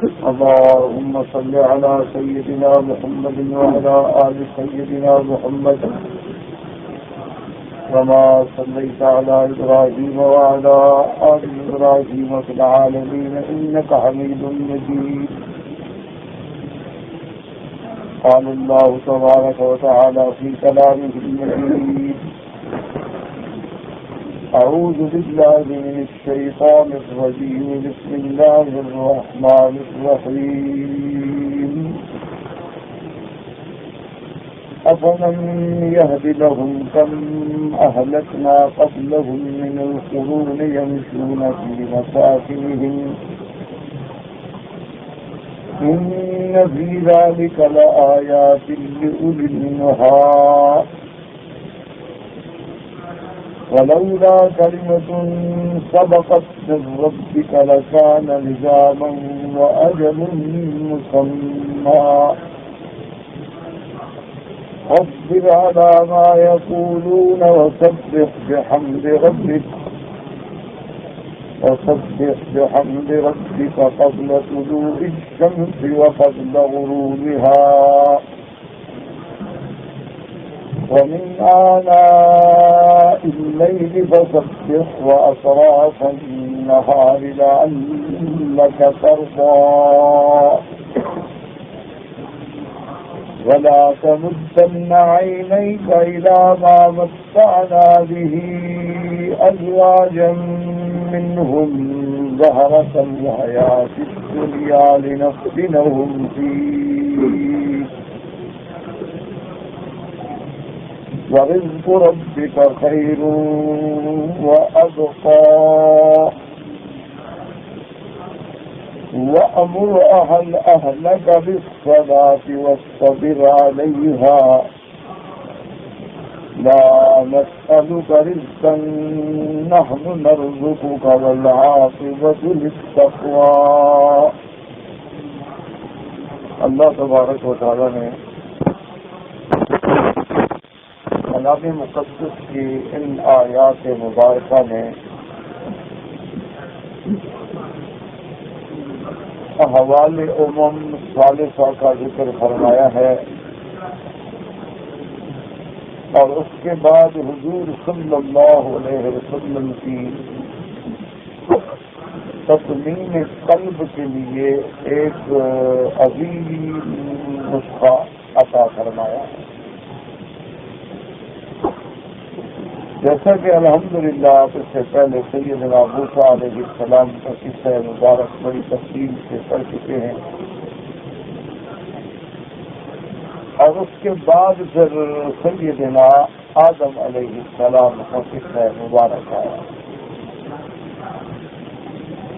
اللهم صل على سيدنا محمد وعلى آل سيدنا محمد كما صليت على إبراهيم وعلى آل إبراهيم في العالمين إنك حميد مجيد. قال الله تبارك وتعالى في كلامه المجيد: أعوذ بالله من الشيطان الرجيم. بسم الله الرحمن الرحيم. أفمن يهد لهم كم أهلكنا قبلهم من القرون يمشون في مساكنهم إن في ذلك لآيات لأولي النهى ولولا كلمة سبقت من ربك لكان لزاما وأجل مسمى واصبر على ما يقولون وسبح بحمد ربك قبل طلوع الشمس وقبل غروبها ومن آناء الليل فسبح وأطراف النهار لعلك ترضى ولا تمدن عينيك إلى ما متعنا به أزواجا منهم زهرة الحياة الدنيا لنفتنهم فيه ورزق ربك خير وأبقى وأمر أهلك بالصلاة واصطبر عليها لا نسألك رزقا نحن نرزقك والعاقبة للتقوى. اللہ تبارک و تعالی نے کلام مقدس کی ان آیات مبارکہ میں احوال ثالثہ کا ذکر فرمایا ہے اور اس کے بعد حضور صلی اللہ علیہ وسلم کی تسلیم قلب کے لیے ایک عظیم نسخہ عطا فرمایا ہے. جیسا کہ الحمدللہ اس سے پہلے سیدنا موسیٰ علیہ السلام کا قصہ مبارک بڑی تفصیل سے پڑھ چکے ہیں اور اس کے بعد پھر سیدنا آدم علیہ السلام کا قصہ مبارک آیا.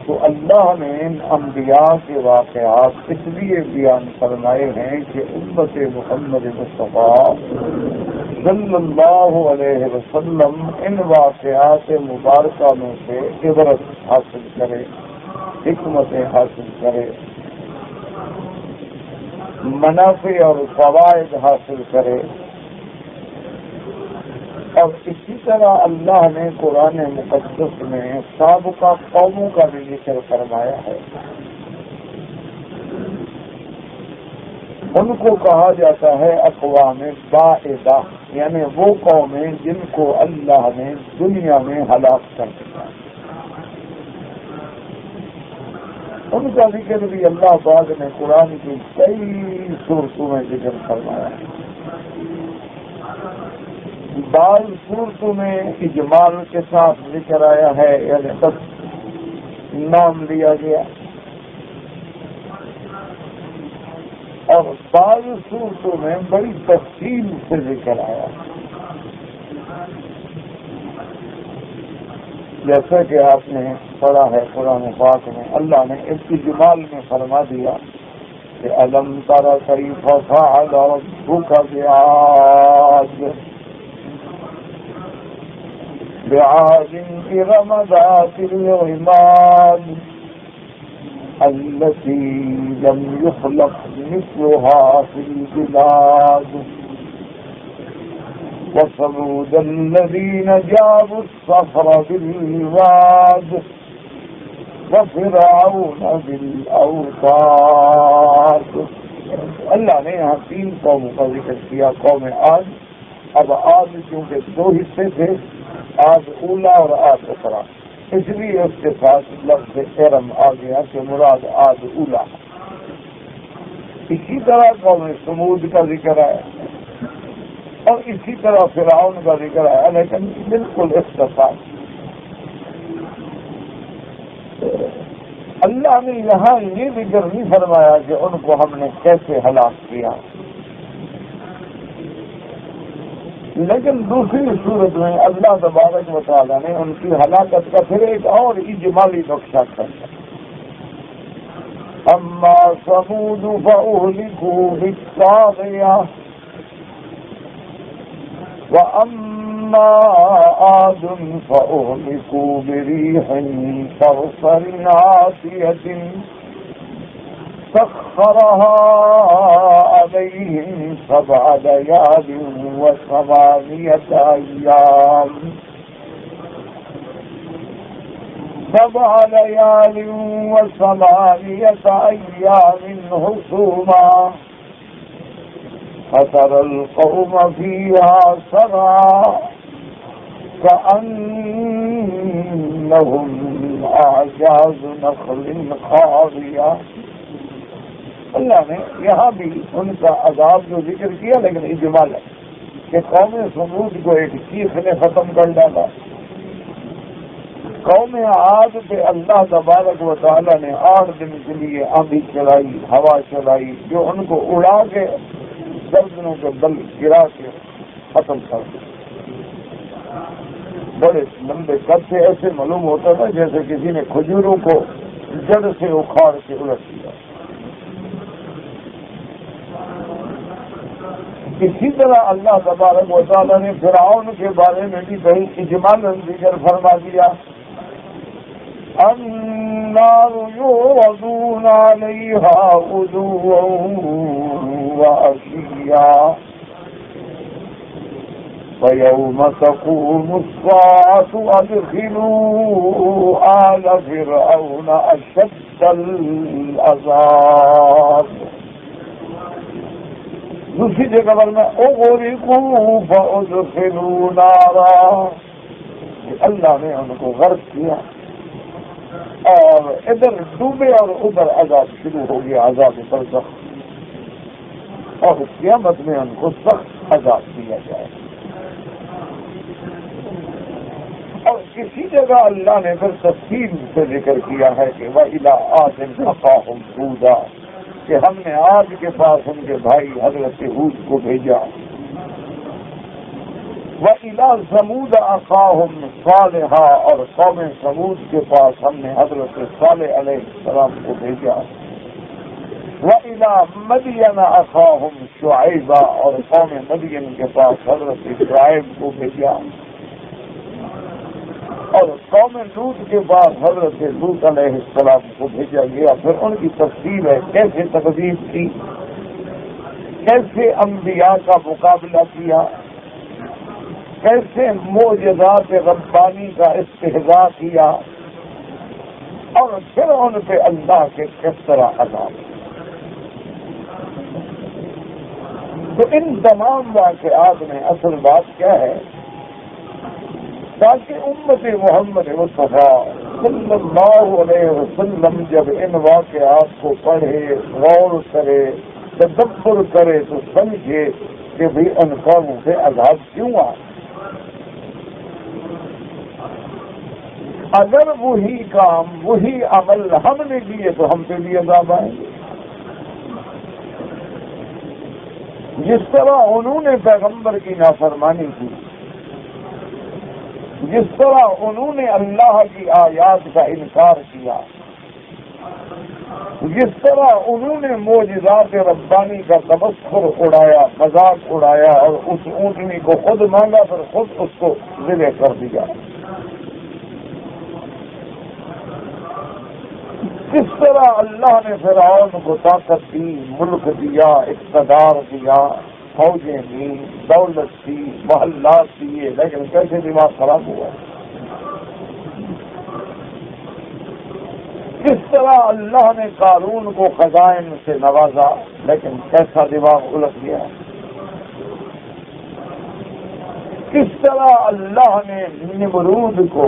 تو اللہ نے ان انبیاء کے واقعات اس لیے بیان فرمائے ہیں کہ امت محمد مصطفیٰ صلی اللہ علیہ وسلم ان واقعات مبارکہ میں سے عبرت حاصل کرے، حکمتیں حاصل کرے، منافع اور فوائد حاصل کرے. اور اسی طرح اللہ نے قرآن مقدس میں سابقہ قوموں کا بھی ذکر فرمایا ہے. ان کو کہا جاتا ہے اقوام بعیدہ، یعنی وہ قومیں جن کو اللہ نے دنیا میں ہلاک کر دیا. ان کا ذکر بھی اللہ پاک نے قرآن کی کئی صورتوں میں ذکر فرمایا ہے. بعض صورتوں میں اجمال کے ساتھ ذکر آیا ہے، یعنی بس نام لیا گیا، اور بعض صورتوں میں بڑی تفصیل سے ذکر آیا. جیسا کہ آپ نے پڑھا ہے قرآن پاک میں اللہ نے اس اجمال میں فرما دیا کہ الم تر کیف فعل ربک بعاد ارم ذات العماد التي لم يخلق مثلها في البلاد وثمود الذين جابوا الصخر بالواد وفرعون ذی الاوتاد. اللہ نے یہاں 3 قوموں کا ذکر کیا. قوم عاد. اب عاد چونکہ 2 حصے تھے، عاد اولا اور عاد اخرى، اس لیے اس کے ساتھ لفظ ارم آ گیا کہ مراد عاد اولا. اسی طرح قوم سمود کا ذکر ہے اور اسی طرح فرعون کا ذکر ہے، لیکن بالکل اختصار. اللہ نے یہاں یہ ذکر نہیں فرمایا کہ ان کو ہم نے کیسے ہلاک کیا، لیکن دوسری صورت میں اللہ تبارک و تعالیٰ نے ان کی ہلاکت کا پھر ایک اور اجمالی نقشہ کیا. اما ثمود فأهلكوا بالطاغية وأما عاد فأهلكوا بريح صرصر عاتية سخرها عليهم 7 ليال و8 أيام 7 ليال و8 أيام حسوما فترى القوم فيها صرعا كأنهم أعجاز نخل خاوية. اللہ نے یہاں بھی ان کا عذاب جو ذکر کیا، لیکن اجمال ہے کہ قوم سمود کو ایک چیخ نے ختم کر ڈالا. قوم عاد پہ اللہ تبارک و تعالیٰ نے 8 دن کے لیے آندھی چلائی، ہوا چلائی، جو ان کو اڑا کے گردنوں کے بل گرا کے ختم کر دیا. بڑے لمبے قد سے ایسے معلوم ہوتا تھا جیسے کسی نے کھجوروں کو جڑ سے اکھاڑ کے الٹ دیا. اسی طرح اللہ تبارک و تعالیٰ نے فرعون کے بارے میں بھی کہیں اجمالاً ذکر فرما دیا. النار يعرضون عليها غدوا وعشيا ويوم تقوم الساعة أدخلوا آل فرعون أشد العذاب. دوسری جگہ پر میں اغرقوا فادخلوا نارا، اللہ نے ان کو غرق کیا اور ادھر ڈوبے اور ادھر عذاب شروع ہو گیا، عذاب برزخ، اور قیامت میں ان کو سخت عذاب دیا جائے. اور کسی جگہ اللہ نے پھر تفصیل سے ذکر کیا ہے کہ وَإِلَىٰ عَادٍ أَخَاهُمْ هُودًا، کہ ہم نے عاد کے پاس ان کے بھائی حضرت ہود کو بھیجا. وَإِلَىٰ ثَمُودَ أَخَاهُمْ صَالِحًا، اور قوم ثمود کے پاس ہم نے حضرت صالح علیہ السلام کو بھیجا. وَإِلَىٰ مَدْيَنَ أَخَاهُمْ شُعَيْبًا، اور قوم مدین کے پاس حضرت شعیب کو بھیجا. اور قوم لوط کے بعد حضرت لوط علیہ السلام کو بھیجا گیا. پھر ان کی تفصیل ہے کیسے تقدیر کی، کیسے انبیاء کا مقابلہ کیا، کیسے معجزات ربانی کا استہزاء کیا، اور پھر ان پہ اللہ کے کس طرح عذاب. تو ان تمام واقعات میں اصل بات کیا ہے، تاکہ امت محمد مصطفیٰ صلی اللہ علیہ وسلم جب ان واقعات کو پڑھے، غور کرے، تدبر کرے تو سمجھے کہ بھی ان قوموں سے عذاب کیوں آئے. اگر وہی کام، وہی عمل ہم نے کیے تو ہم پہ بھی عذاب آئیں گے. جس طرح انہوں نے پیغمبر کی نافرمانی کی، جس طرح انہوں نے اللہ کی آیات کا انکار کیا، جس طرح انہوں نے معجزات ربانی کا تبصر اڑایا، مذاق اڑایا اور اس اونٹنی کو خود مانگا پھر خود اس کو ذبح کر دیا، کس طرح اللہ نے فرعون کو طاقت دی، ملک دیا، اقتدار دیا، فوجیں دی، دولت دی، محلات دیے، لیکن کیسے دماغ خراب ہوا. کس طرح اللہ نے قارون کو خزائن سے نوازا لیکن کیسا دماغ الٹ گیا. کس طرح اللہ نے نمرود کو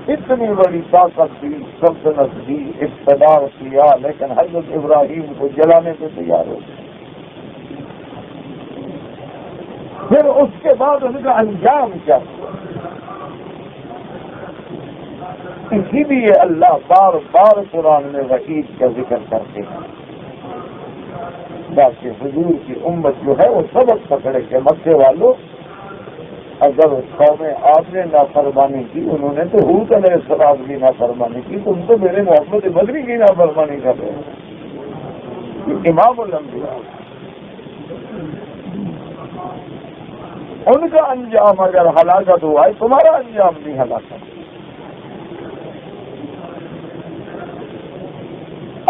اتنی بڑی طاقت دی، سلطنت دی، اقتدار کیا، لیکن حضرت ابراہیم کو جلانے کو تیار ہو گئے. پھر اس کے بعد ان کا انجام کیا ہوا؟ اسی لیے اللہ بار بار قرآن میں وعید کا ذکر کرتے ہیں تاکہ حضور کی امت جو ہے وہ سبق پکڑے کہ مکے والوں، اگر قوم آپ نے نافرمانی کی، انہوں نے تو حود علیہ السلام کی نافرمانی کی، تم تو میرے محمد بدری کی نافرمانی کر رہے ہیں. امام الانبیاء، ان کا انجام اگر ہلاکت ہوا ہے، تمہارا انجام نہیں ہلاکت.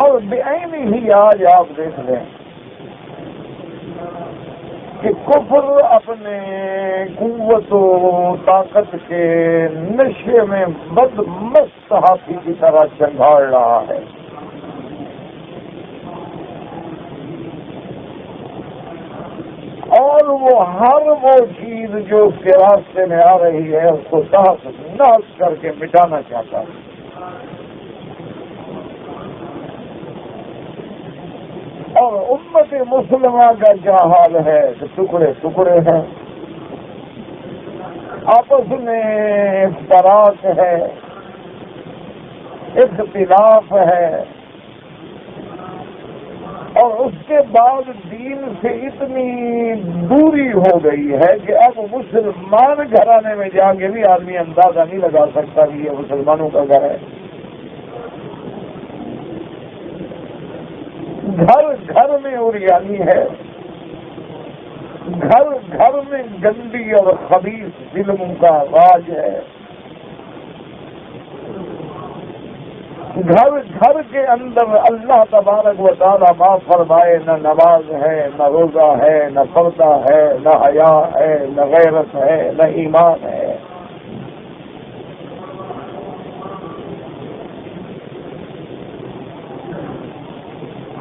اور بعین ہی آج آپ دیکھ لیں کہ کفر اپنے قوت و طاقت کے نشے میں بدمست ہاتھی کی طرح چنگاڑ رہا ہے. اور وہ ہر وہ چیز جو اس کے راستے میں آ رہی ہے اس کو تحس نحس کر کے مٹانا چاہتا ہے. اور امت مسلمہ کا کیا حال ہے کہ ٹکڑے ٹکڑے ہیں، آپس میں افتراق ہے، اختلاف ہے، اور اس کے بعد دین سے اتنی دوری ہو گئی ہے کہ اب مسلمان گھرانے میں جا کے بھی آدمی اندازہ نہیں لگا سکتا کہ یہ مسلمانوں کا گھر ہے. گھر گھر میں اوریانی ہے، گھر گھر میں گندی اور خبیث ظلموں کا راج ہے. گھر گھر کے اندر اللہ تبارک و تعالیٰ معاف فرمائے نہ نماز ہے، نہ روزہ ہے، نہ پردہ ہے، نہ حیا ہے، نہ غیرت ہے، نہ ایمان ہے.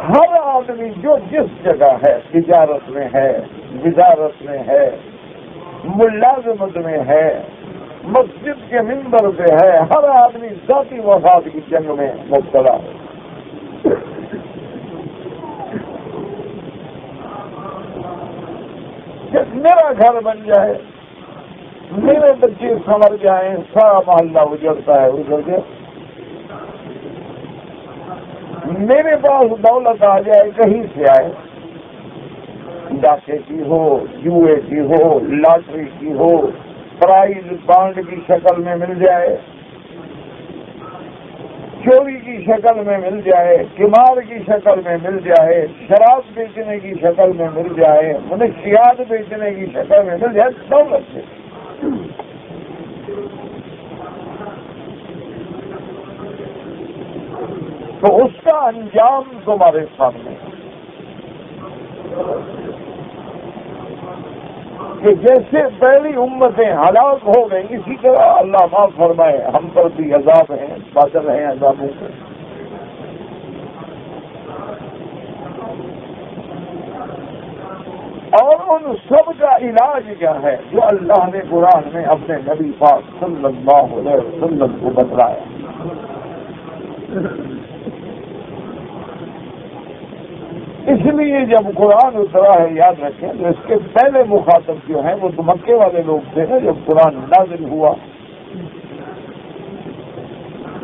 ہر آدمی جو جس جگہ ہے، تجارت میں ہے، وزارت میں ہے، ملازمت میں ہے، مسجد کے منبر پہ ہے، ہر آدمی ذاتی مفاد کی جنگ میں مبتلا ہے. کہ میرا گھر بن جائے، میرے بچے سنور جائیں، سارا محلہ اجڑتا ہے، اجڑ کے میرے پاس دولت آ جائے، کہیں سے آئے، ڈاکے کی ہو، جوئے کی ہو، لاٹری کی ہو، پرائز بانڈ کی شکل میں مل جائے، چوری کی شکل میں مل جائے، قمار کی شکل میں مل جائے، شراب بیچنے کی شکل میں مل جائے، منشیات بیچنے کی شکل میں مل جائے، دولت سے تو اس کا انجام تمہارے سامنے ہے. کہ جیسے پہلی امتیں ہلاک ہو گئیں، اسی طرح اللہ معاف فرمائے ہم پر بھی عذاب ہیں، بادل ہیں عذابوں کے. اور ان سب کا علاج کیا ہے جو اللہ نے قرآن میں اپنے نبی پاک صلی اللہ علیہ وسلم کو بتلایا. اس لیے جب قرآن اترا ہے، یاد رکھیں، تو اس کے پہلے مخاطب جو ہیں وہ تو مکے والے لوگ تھے نا جب قرآن نازل ہوا،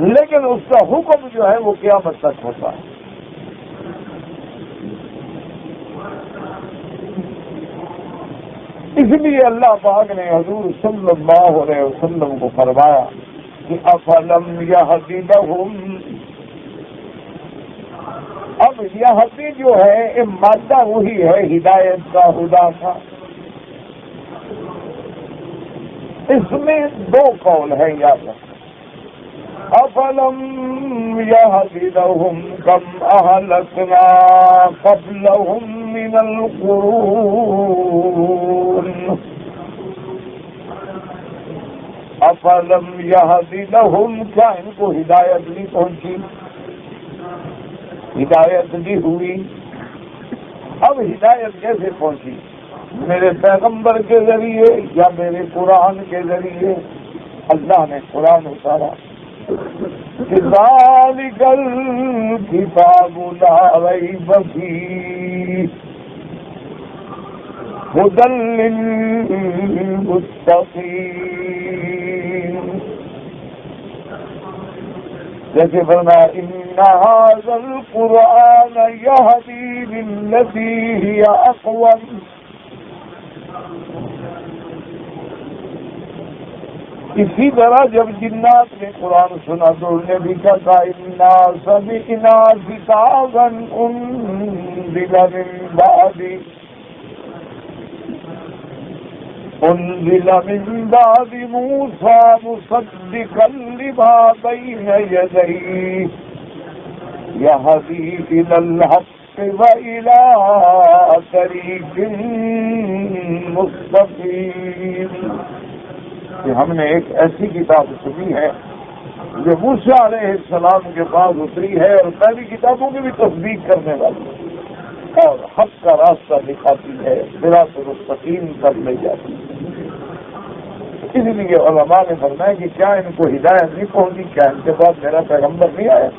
لیکن اس کا حکم جو ہے وہ قیامت تک ہوتا ہے. اس لیے اللہ پاک نے حضور صلی اللہ علیہ وسلم کو فرمایا کہ افلم یہدی لہم. اب یہدی جو ہے مادہ وہی ہے ہدایت کا، ہدا کا. اس میں دو قول ہیں، یاد رکھیں. افلم یہدی لہم کم اہلکنا قبلہم من القرون افلم یہد لہم، کیا ان کو ہدایت نہیں پہنچی، ہدایت نہیں ہوئی؟ اب ہدایت کیسے پہنچی؟ میرے پیغمبر کے ذریعے یا میرے قرآن کے ذریعے؟ اللہ نے قرآن اتارا، ذالک الکتاب لا ریب فیہ ھدی للمتقین۔ جیسے فرمایا ان ھذا القرآن یہدی للتی ہی اقوم۔ اسی طرح جب جنات نے قرآن سنا تو انہوں نے بھی کہا انا سمعنا کتابا انزل من بعد موسى مصدقا لما بين يديه يهدي إلى الحق وإلى طريق مستقيم۔ کہ ہم نے ایک ایسی کتاب سنی ہے جو موسیٰ علیہ السلام کے پاس اتری ہے اور پہلی کتابوں کی بھی تصدیق کرنے والی ہے اور حق کا راستہ دکھاتی ہے، صراط مستقیم پر لے جاتی ہے۔ اس لیے علماء نے فرمایا کہ کیا ان کو ہدایت نہیں پہنچی؟ کیا ان کے پاس میرا پیغمبر نہیں آیا؟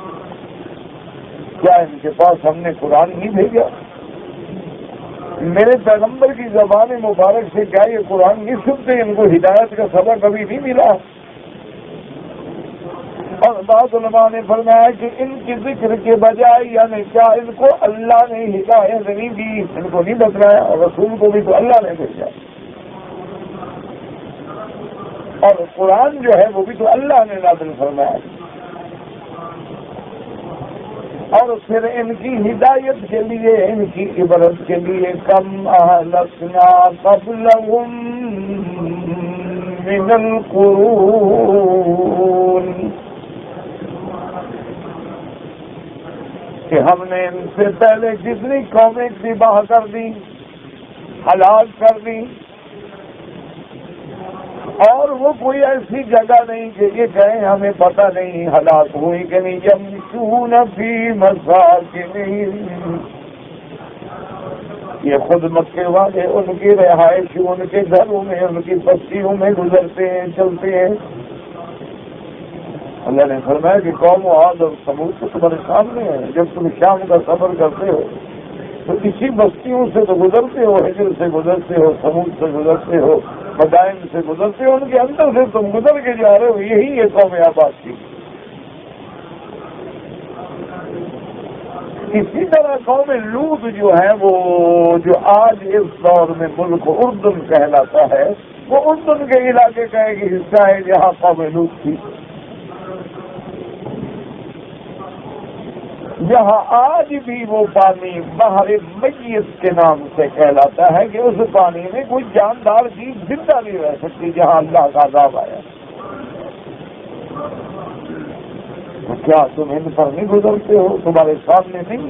کیا ان کے پاس ہم نے قرآن نہیں بھیجا؟ میرے پیغمبر کی زبان مبارک سے کیا یہ قرآن نہیں سنتے؟ ان کو ہدایت کا سبق کبھی نہیں ملا؟ اور بعض علماء نے فرمایا کہ ان کی ذکر کے بجائے یعنی کیا ان کو اللہ نے ہدایت نہیں دی؟ ان کو نہیں بتلایا، اور رسول کو بھی تو اللہ نے بھیجا، اور قرآن جو ہے وہ بھی تو اللہ نے نازل فرمایا۔ اور پھر ان کی ہدایت کے لیے، ان کی عبرت کے لیے کم اہلکنا قبلہم من القرون، کہ ہم نے ان سے پہلے جتنی قومیں تباہ کر دی، ہلاک کر دی، اور وہ کوئی ایسی جگہ نہیں کہ یہ کہیں ہمیں پتہ نہیں ہلاک ہوئی کہ نہیں۔ یمشون فی مساکنہم، یہ خود مکے والے ان کی رہائش، ان کے گھروں میں، ان کی بستیوں میں گزرتے ہیں، چلتے ہیں۔ اللہ نے فرمایا کہ قوم عاد اور ثمود تو تمہارے سامنے ہے، جب تم شام کا سفر کرتے ہو تو اسی بستیوں سے تو گزرتے ہو، ہجر سے گزرتے ہو، ثمود سے گزرتے ہو، مدائن سے گزرتے ہو، ان کے اندر سے تم گزر کے جا رہے ہو۔ یہی یہ قوم آباد تھی۔ اسی طرح قوم لوط جو ہے، وہ جو آج اس دور میں ملک اردن کہلاتا ہے، وہ اردن کے علاقے کا ایک حصہ ہے جہاں قوم لوط تھی، جہاں آج بھی وہ پانی بحر میت کے نام سے کہلاتا ہے کہ اس پانی میں کوئی جاندار چیز زندہ نہیں رہ سکتی، جہاں اللہ کا عذاب آیا۔ تو کیا تم ان پر نہیں گزرتے ہو؟ تمہارے سامنے نہیں؟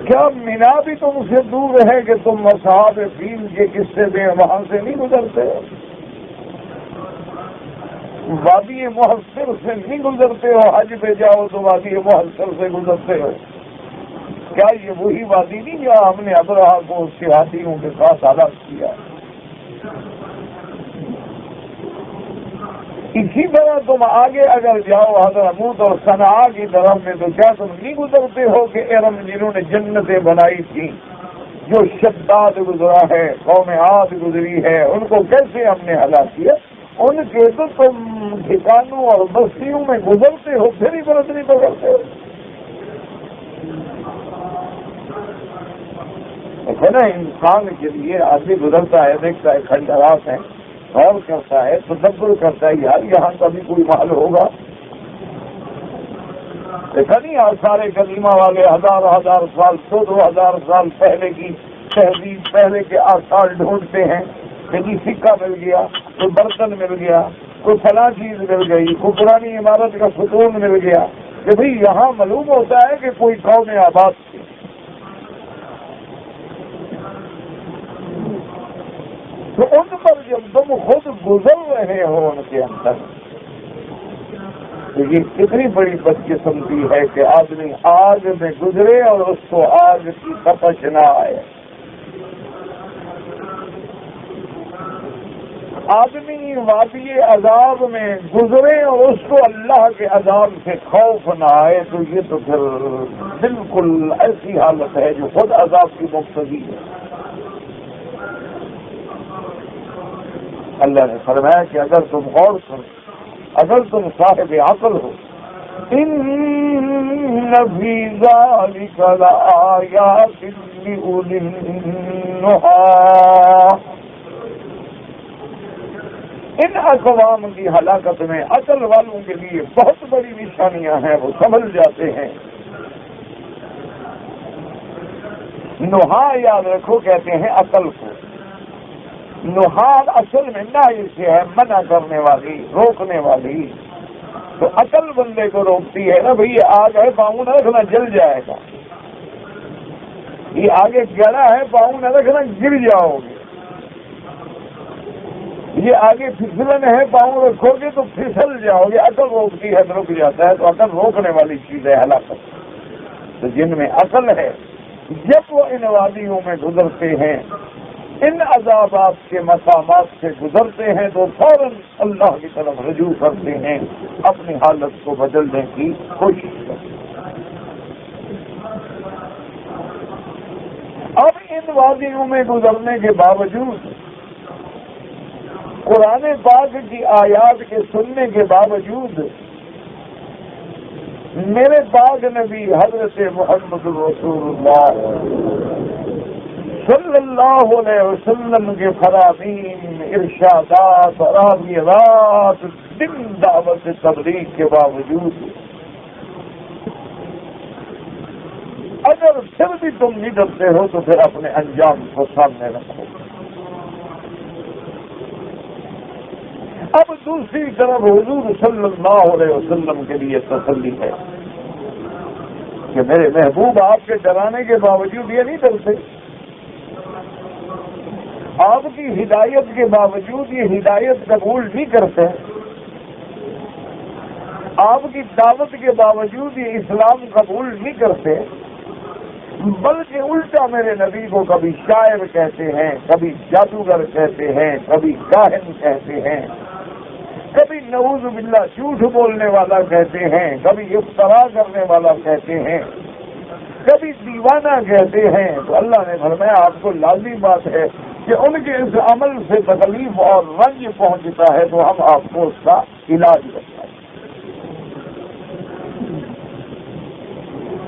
کیا مینا بھی تم سے دور ہے کہ تم اصحاب فیل کے قصے میں وہاں سے نہیں گزرتے ہو؟ وادی محصر سے نہیں گزرتے ہو؟ حج پہ جاؤ تو وادی محصر سے گزرتے ہو۔ کیا یہ وہی وادی نہیں جہاں ہم نے ابرہا کو اس کے ہاتھیوں کے ساتھ ہلاک کیا؟ اسی طرح تم آگے اگر جاؤ حضرموت اور صنعاء کی طرف میں، تو کیا تم نہیں گزرتے ہو کہ ارم جنہوں نے جنتیں بنائی تھیں، جو شداد گزرا ہے، قوم عاد گزری ہے، ان کو کیسے ہم نے ہلاک کیا؟ ان کے تو تم ٹھکانوں اور بستیوں میں گزرتے ہو، پھر ہی عبرت نہیں پکڑتے ہو۔ ہے نا، انسان کے لیے آدمی گزرتا ہے، دیکھتا ہے کھنڈرات ہیں، غور کرتا ہے، تدبر کرتا ہے، یار یہاں کا بھی کوئی محل ہوگا۔ دیکھا نہیں آثار قدیمہ والے ہزار سال، 2000 سال پہلے کی تہذیب، پہلے کے آثار ڈھونڈتے ہیں، کہیں سکہ مل گیا، کوئی برتن مل گیا، کوئی فلاں چیز مل گئی، کوئی پرانی عمارت کا ستون مل گیا، کہ بھئی یہاں معلوم ہوتا ہے کہ کوئی قوم آباد تھی۔ تو ان پر جب تم خود گزر رہے ہو ان کے اندر، تو یہ کتنی بڑی بدقسمتی ہے کہ آدمی آگ میں گزرے اور اس کو آگ کی تپش نہ آئے. آدمی وادی عذاب میں گزرے اور اس کو اللہ کے عذاب سے خوف نہ آئے، تو یہ تو پھر بالکل ایسی حالت ہے جو خود عذاب کی مبتدی ہے. اللہ نے فرمایا کہ اگر تم غور کرو، اگر تم صاحب عقل ہو، ان فی ذلک لآیات لأولی النہی، ان اقوام کی ہلاکت میں عقل والوں کے لیے بہت بڑی نشانیاں ہیں، وہ سمجھ جاتے ہیں. نہا یاد رکھو کہتے ہیں عقل کو. نہاد اصل میں نہی سے ہے، منع کرنے والی، روکنے والی. تو عقل بندے کو روکتی ہے نا بھئی یہ آگ ہے پاؤں نہ رکھنا جل جائے گا، یہ آگے گڑا ہے پاؤں نہ رکھنا گر جاؤ گے، یہ آگے پھسلن ہے پاؤں رکھو گے تو پھسل جاؤ گے. عقل روکتی ہے تو رک جاتا ہے. تو عقل روکنے والی چیز ہے ہلاکت. تو جن میں عقل ہے جب وہ ان وادیوں میں گزرتے ہیں، ان عذابات کے مسامات سے گزرتے ہیں، تو فوراً اللہ کی طرف رجوع کرتے ہیں، اپنی حالت کو بدلنے کی کوشش کرتے ہیں. اب ان وادیوں میں گزرنے کے باوجود، قرآن پاک کی آیات کے سننے کے باوجود، میرے پاک نبی حضرت محمد رسول اللہ صلی اللہ علیہ وسلم کے فرامین، ارشادات اور رات دن دعوت تبلیغ کے باوجود اگر پھر بھی تم نہیں ڈرتے ہو تو پھر اپنے انجام کو سامنے رکھو. اب دوسری طرف حضور صلی اللہ علیہ وسلم کے لیے تسلی ہے کہ میرے محبوب آپ کے ڈرانے کے باوجود یہ نہیں ڈرتے، آپ کی ہدایت کے باوجود یہ ہدایت قبول نہیں کرتے، آپ کی دعوت کے باوجود یہ اسلام قبول نہیں کرتے، بلکہ الٹا میرے نبی کو کبھی شاعر کہتے ہیں، کبھی جادوگر کہتے ہیں، کبھی کاہن کہتے ہیں، کبھی نعوذ باللہ جھوٹ بولنے والا کہتے ہیں، کبھی افترا کرنے والا کہتے ہیں، کبھی دیوانہ کہتے ہیں. تو اللہ نے فرمایا آپ کو لازمی بات ہے کہ ان کے اس عمل سے تکلیف اور رنج پہنچتا ہے تو ہم آپ کو اس کا علاج بتائیں.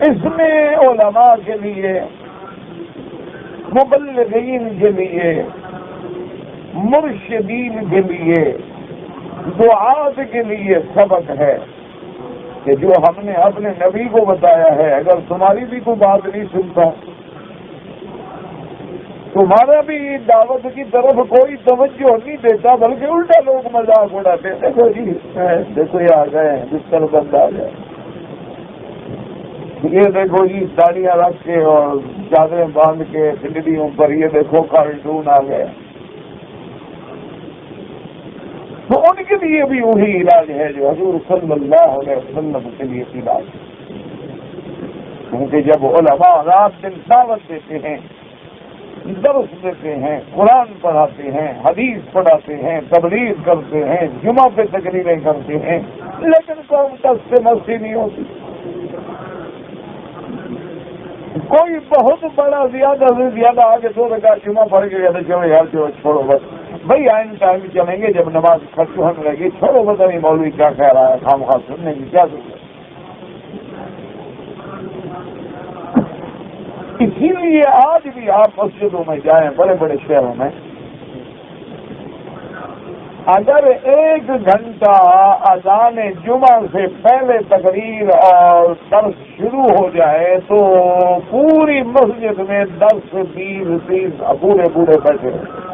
اس میں علماء کے لیے، مبلغین کے لیے، مرشدین کے لیے، دعات کے لیے سبق ہے کہ جو ہم نے اپنے نبی کو بتایا ہے، اگر تمہاری بھی کوئی بات نہیں سنتا، تمہارا بھی دعوت کی طرف کوئی توجہ نہیں دیتا، بلکہ الٹا لوگ مذاق اڑاتے، دیکھو جی دیکھو یہ آ گئے بستر بند آ گئے، یہ دیکھو جی داڑیاں رکھ کے اور چادریں باندھ کے سنڈلیوں پر یہ دیکھو کارٹون آ گئے. تو ان کے لیے بھی وہی علاج ہے جو حضور صلی اللہ علیہ وسلم کے لیے علاج ہے. کیونکہ جب علماء رات دن دعوت دیتے ہیں، درس دیتے ہیں، قرآن پڑھاتے ہیں، حدیث پڑھاتے ہیں، تبلیغ کرتے ہیں، جمعہ پہ تقریریں کرتے ہیں، لیکن قوم تک سے مستی نہیں ہوتی. کوئی بہت بڑا زیادہ سے زیادہ آگے 2 رکعت جمعہ پڑھ کے کہتے چلو یار چلو چھوڑو بس بھائی آئین ٹائم چلیں گے جب نماز خرچ ہونے لگی، چھوڑو پتہ نہیں مولوی کیا کہہ رہا ہے، خام خواہ سننے کی کیا ضرورت. اسی لیے آج بھی آپ مسجدوں میں جائیں، بڑے بڑے شہروں میں، اگر 1 گھنٹہ اذان جمعہ سے پہلے تقریر اور درس شروع ہو جائے تو پوری مسجد میں 10 20 30 بوڑھے بیٹھے ہیں.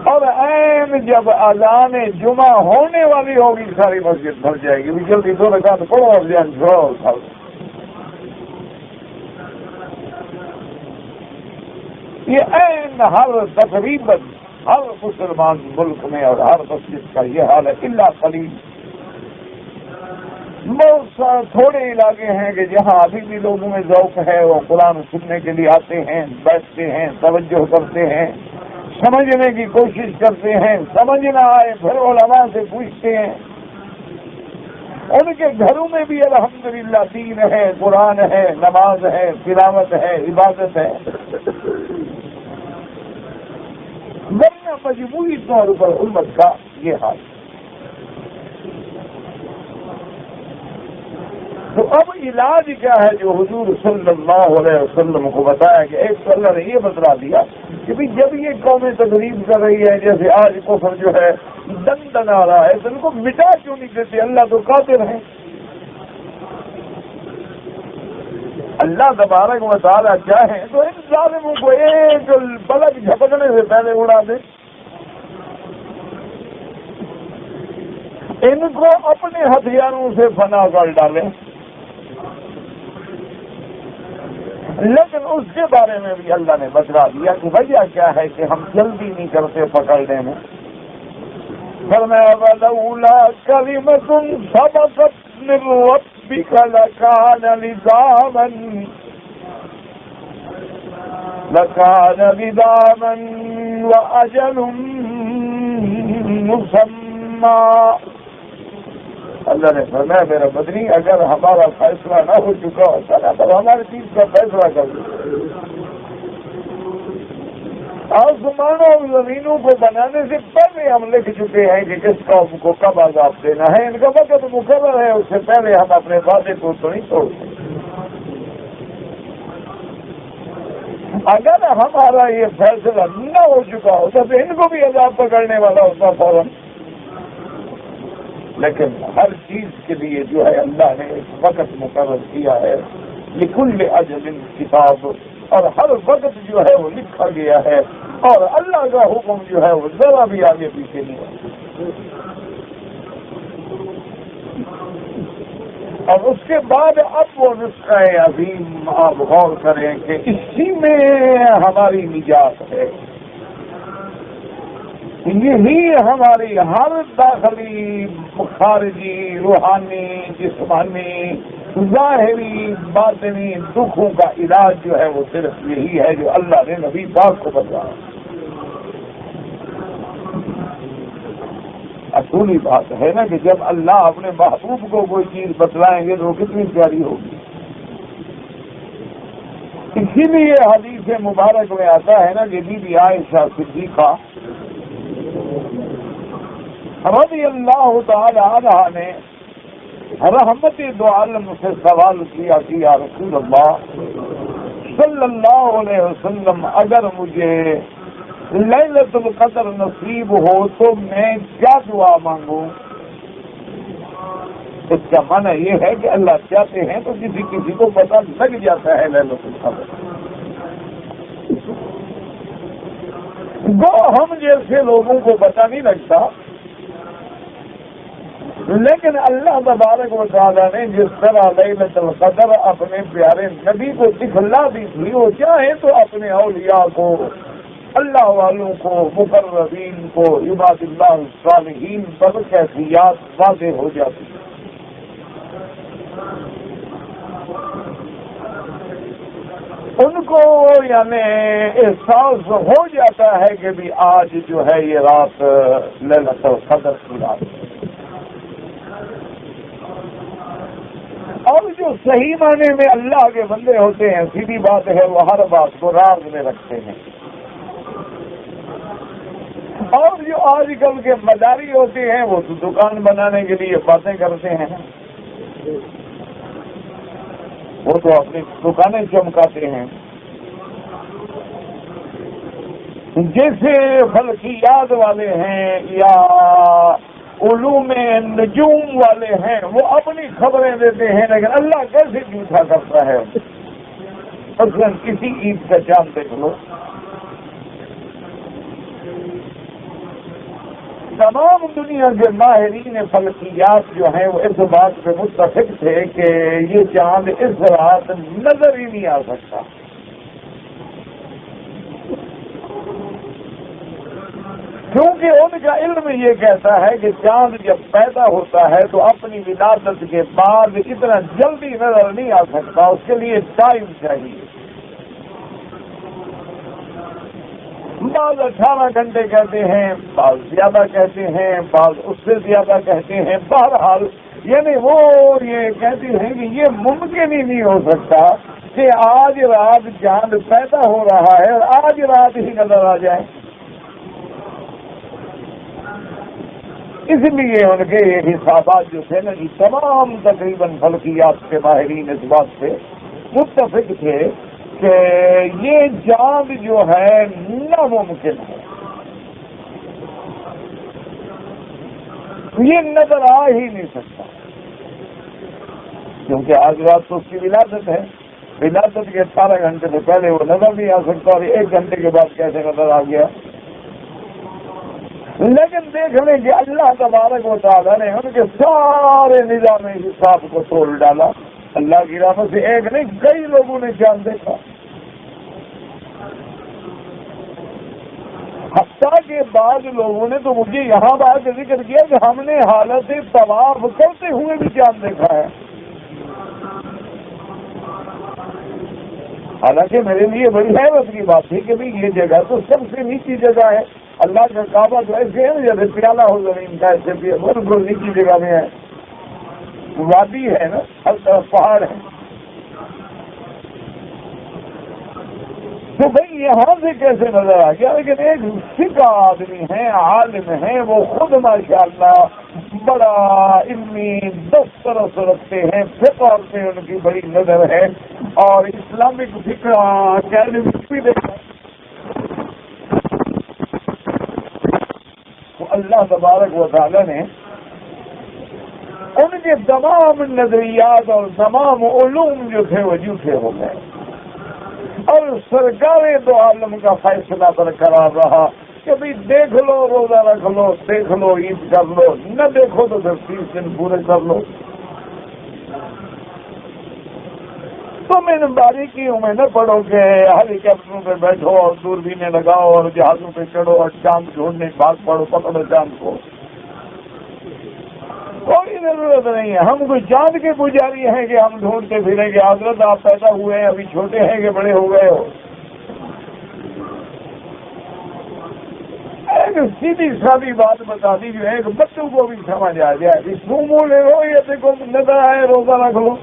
اور عین جب اذان جمعہ ہونے والی ہوگی ساری مسجد بھر جائے گی، جلدی 2 رکعت پڑھو اور جان چھوڑو. یہ عین ہر تقریباً ہر مسلمان ملک میں اور ہر مسجد کا یہ حال ہے، الا قلیل۔ بہت تھوڑے علاقے ہیں کہ جہاں ابھی بھی لوگوں میں ذوق ہے، وہ قرآن سننے کے لیے آتے ہیں، بیٹھتے ہیں، توجہ کرتے ہیں، سمجھنے کی کوشش کرتے ہیں، سمجھ نہ آئے پھر علماء سے پوچھتے ہیں۔ ان کے گھروں میں بھی الحمدللہ دین ہے، قرآن ہے، نماز ہے، تلاوت ہے، عبادت ہے، ورنہ مجموعی طور پر امت کا یہ حال۔ تو اب علاج کیا ہے جو حضور صلی اللہ علیہ وسلم کو بتایا کہ ایک تو اللہ نے یہ بتلا دیا کہ بھی جب یہ قومیں تقریب کر رہی ہے، جیسے آج کفر جو ہے دن آ رہا ہے، تو ان کو مٹا کیوں نہیں دیتے؟ اللہ تو قادر ہیں، اللہ تبارک و تعالیٰ چاہیں تو ان ظالموں کو ایک پلک جھپکنے سے پہلے اڑا دے، ان کو اپنے ہتھیاروں سے فنا کر ڈالیں۔ لیکن اس کے بارے میں بھی اللہ نے بتلا دیا کہ وجہ کیا ہے کہ ہم جلدی نہیں کرتے پکڑنے میں۔ فرمایا وَلَوْلَا كَلِمَةٌ سَبَقَتْ مِن رَّبِّكَ لَكَانَ لِزَامًا وَأَجَلٌ مُّسَمًّى۔ اللہ نے فرمایا میرا مدنی اگر ہمارا فیصلہ نہ ہو چکا ہوتا نا تو ہماری چیز کا فیصلہ کر دیں۔ آسمانوں اور زمینوں کو بنانے سے پہلے ہم لکھ چکے ہیں کہ کس قوم کو کب عذاب دینا ہے، ان کا وقت مقرر ہے، اس سے پہلے ہم اپنے وعدے کو تو نہیں توڑتے۔ اگر ہمارا یہ فیصلہ نہ ہو چکا ہوتا تو ان کو بھی عذاب پکڑنے والا ہوتا فوراً۔ لیکن ہر چیز کے لیے جو ہے اللہ نے ایک وقت مقرر کیا ہے، لکل اجل کتاب، اور ہر وقت جو ہے وہ لکھا گیا ہے، اور اللہ کا حکم جو ہے وہ ذرا بھی آگے پیچھے نہیں ہے۔ اور اس کے بعد اب وہ نسخہ عظیم آپ غور کریں کہ اسی میں ہماری نجات ہے، یہی ہماری ہر داخلی خارجی روحانی جسمانی ظاہری باطنی دکھوں کا علاج جو ہے وہ صرف یہی ہے جو اللہ نے نبی پاک کو بتایا۔ اصولی بات ہے نا کہ جب اللہ اپنے محبوب کو کوئی چیز بتلائیں گے تو وہ کتنی پیاری ہوگی۔ اسی لیے حدیث مبارک میں آتا ہے نا کہ بی بی عائشہ صدیقہ رضی اللہ تعالی عنہ نے رحمت دو عالم سے سوال کیا کہ یا رسول اللہ صلی اللہ علیہ وسلم اگر مجھے لیلۃ القدر نصیب ہو تو میں کیا دعا مانگوں؟ اس کا معنی یہ ہے کہ اللہ چاہتے ہیں تو کسی کو پتہ لگ جاتا ہے لیلۃ القدر۔ وہ ہم جیسے لوگوں کو پتہ نہیں لگتا، لیکن اللہ تبارک و تعالیٰ نے جس طرح لیلۃ القدر اپنے پیارے نبی کو دکھلا دی تھی، وہ چاہے تو اپنے اولیاء کو، اللہ والوں کو، مقربین کو، عباد اللہ الصالحین پر کیفیات واضح ہو جاتی۔ ان کو یعنی احساس ہو جاتا ہے کہ بھی آج جو ہے یہ رات لیلۃ القدر کی رات ہے۔ اور جو صحیح معنی میں اللہ کے بندے ہوتے ہیں، سیدھی بات ہے وہ ہر بات کو راز میں رکھتے ہیں، اور جو آج کل کے مداری ہوتے ہیں وہ تو دکان بنانے کے لیے باتیں کرتے ہیں، وہ تو اپنی دکانیں چمکاتے ہیں۔ جیسے فلکیات والے ہیں یا علوم نجوم والے ہیں، وہ اپنی خبریں دیتے ہیں، لیکن اللہ کیسے جھوٹا کرتا ہے؟ مثلاً کسی عید کا چاند دیکھ لو، تمام دنیا کے ماہرین فلکیات جو ہیں وہ اس بات پہ متفق تھے کہ یہ چاند اس رات نظر ہی نہیں آ سکتا۔ کیونکہ ان کا علم یہ کہتا ہے کہ چاند جب پیدا ہوتا ہے تو اپنی ولادت کے بعد اتنا جلدی نظر نہیں آ سکتا، اس کے لیے ٹائم چاہیے۔ بعض 18 گھنٹے کہتے ہیں، بعض زیادہ کہتے ہیں، بعض اس سے زیادہ کہتے ہیں۔ بہرحال یعنی وہ یہ کہتے ہیں کہ یہ ممکن ہی نہیں ہو سکتا کہ آج رات چاند پیدا ہو رہا ہے اور آج رات ہی نظر آ جائے۔ اس لیے ان کے یہ حسابات جو تھے نا، تمام تقریباً فلکیات کے ماہرین اس بات سے متفق تھے کہ یہ چاند جو ہے ناممکن ہے، یہ نظر آ ہی نہیں سکتا، کیونکہ آج رات تو اس کی ولادت ہے، ولادت کے 18 گھنٹے سے پہلے وہ نظر نہیں آ سکتا، اور 1 گھنٹے کے بعد کیسے نظر آ گیا۔ لیکن دیکھ لیں کہ اللہ تبارک و تعالیٰ نے ان کے سارے نظام حساب کو توڑ ڈالا۔ اللہ کی رحمت سے ایک نہیں کئی لوگوں نے چاند دیکھا، حتیٰ کہ بعض لوگوں نے تو مجھے یہاں بات ذکر کیا کہ ہم نے حالت طواف کرتے ہوئے بھی چاند دیکھا ہے۔ حالانکہ میرے لیے بڑی حیرت کی بات تھی کہ بھی یہ جگہ تو سب سے نیچی جگہ ہے، اللہ کا کعبہ تو ایسے ہے جیسے پیالہ ہو زمین کا، ایسے بالکل نیچی جگہ میں ہے، وادی ہے نا، ہر طرف پہاڑ ہے، تو بھئی یہاں سے کیسے نظر آ گیا؟ لیکن ایک فقہ آدمی ہے، عالم ہے، وہ خود ماشاءاللہ بڑا علمی دسترس رکھتے ہیں، فقہ سے ان کی بڑی نظر ہے، اور اسلامک فقہ اکیڈمک بھی دیکھا، تو اللہ تبارک و تعالیٰ نے ان کے تمام نظریات اور تمام علوم جو تھے وہ جھوٹے ہو گئے، اور سرکار دو عالم کا فیصلہ برقرار رہا کہ بھائی دیکھ لو روزہ رکھ لو، دیکھ لو عید کر لو، نہ دیکھو تو پھر 30 دن پورے کر لو۔ تم ان باریکیوں میں نہ پڑو کہ ہیلی کاپٹروں پہ بیٹھو اور دوربینیں لگاؤ اور جہازوں پہ چڑھو اور چاند ڈھونڈنے بھاگ پڑو، پکڑو چاند کو، کوئی ضرورت نہیں ہے۔ ہم کوئی چاند کے پجاری ہیں کہ ہم ڈھونڈتے پھریں کہ حضرت آپ پیدا ہوئے ہیں، ابھی چھوٹے ہیں کہ بڑے ہو گئے ہو؟ ایک سیدھی سادی بات بتا دی جو ایک بچوں کو بھی سمجھ آ جائے، سومو لے لو یا دیکھو نظر آئے روزہ رکھ لو،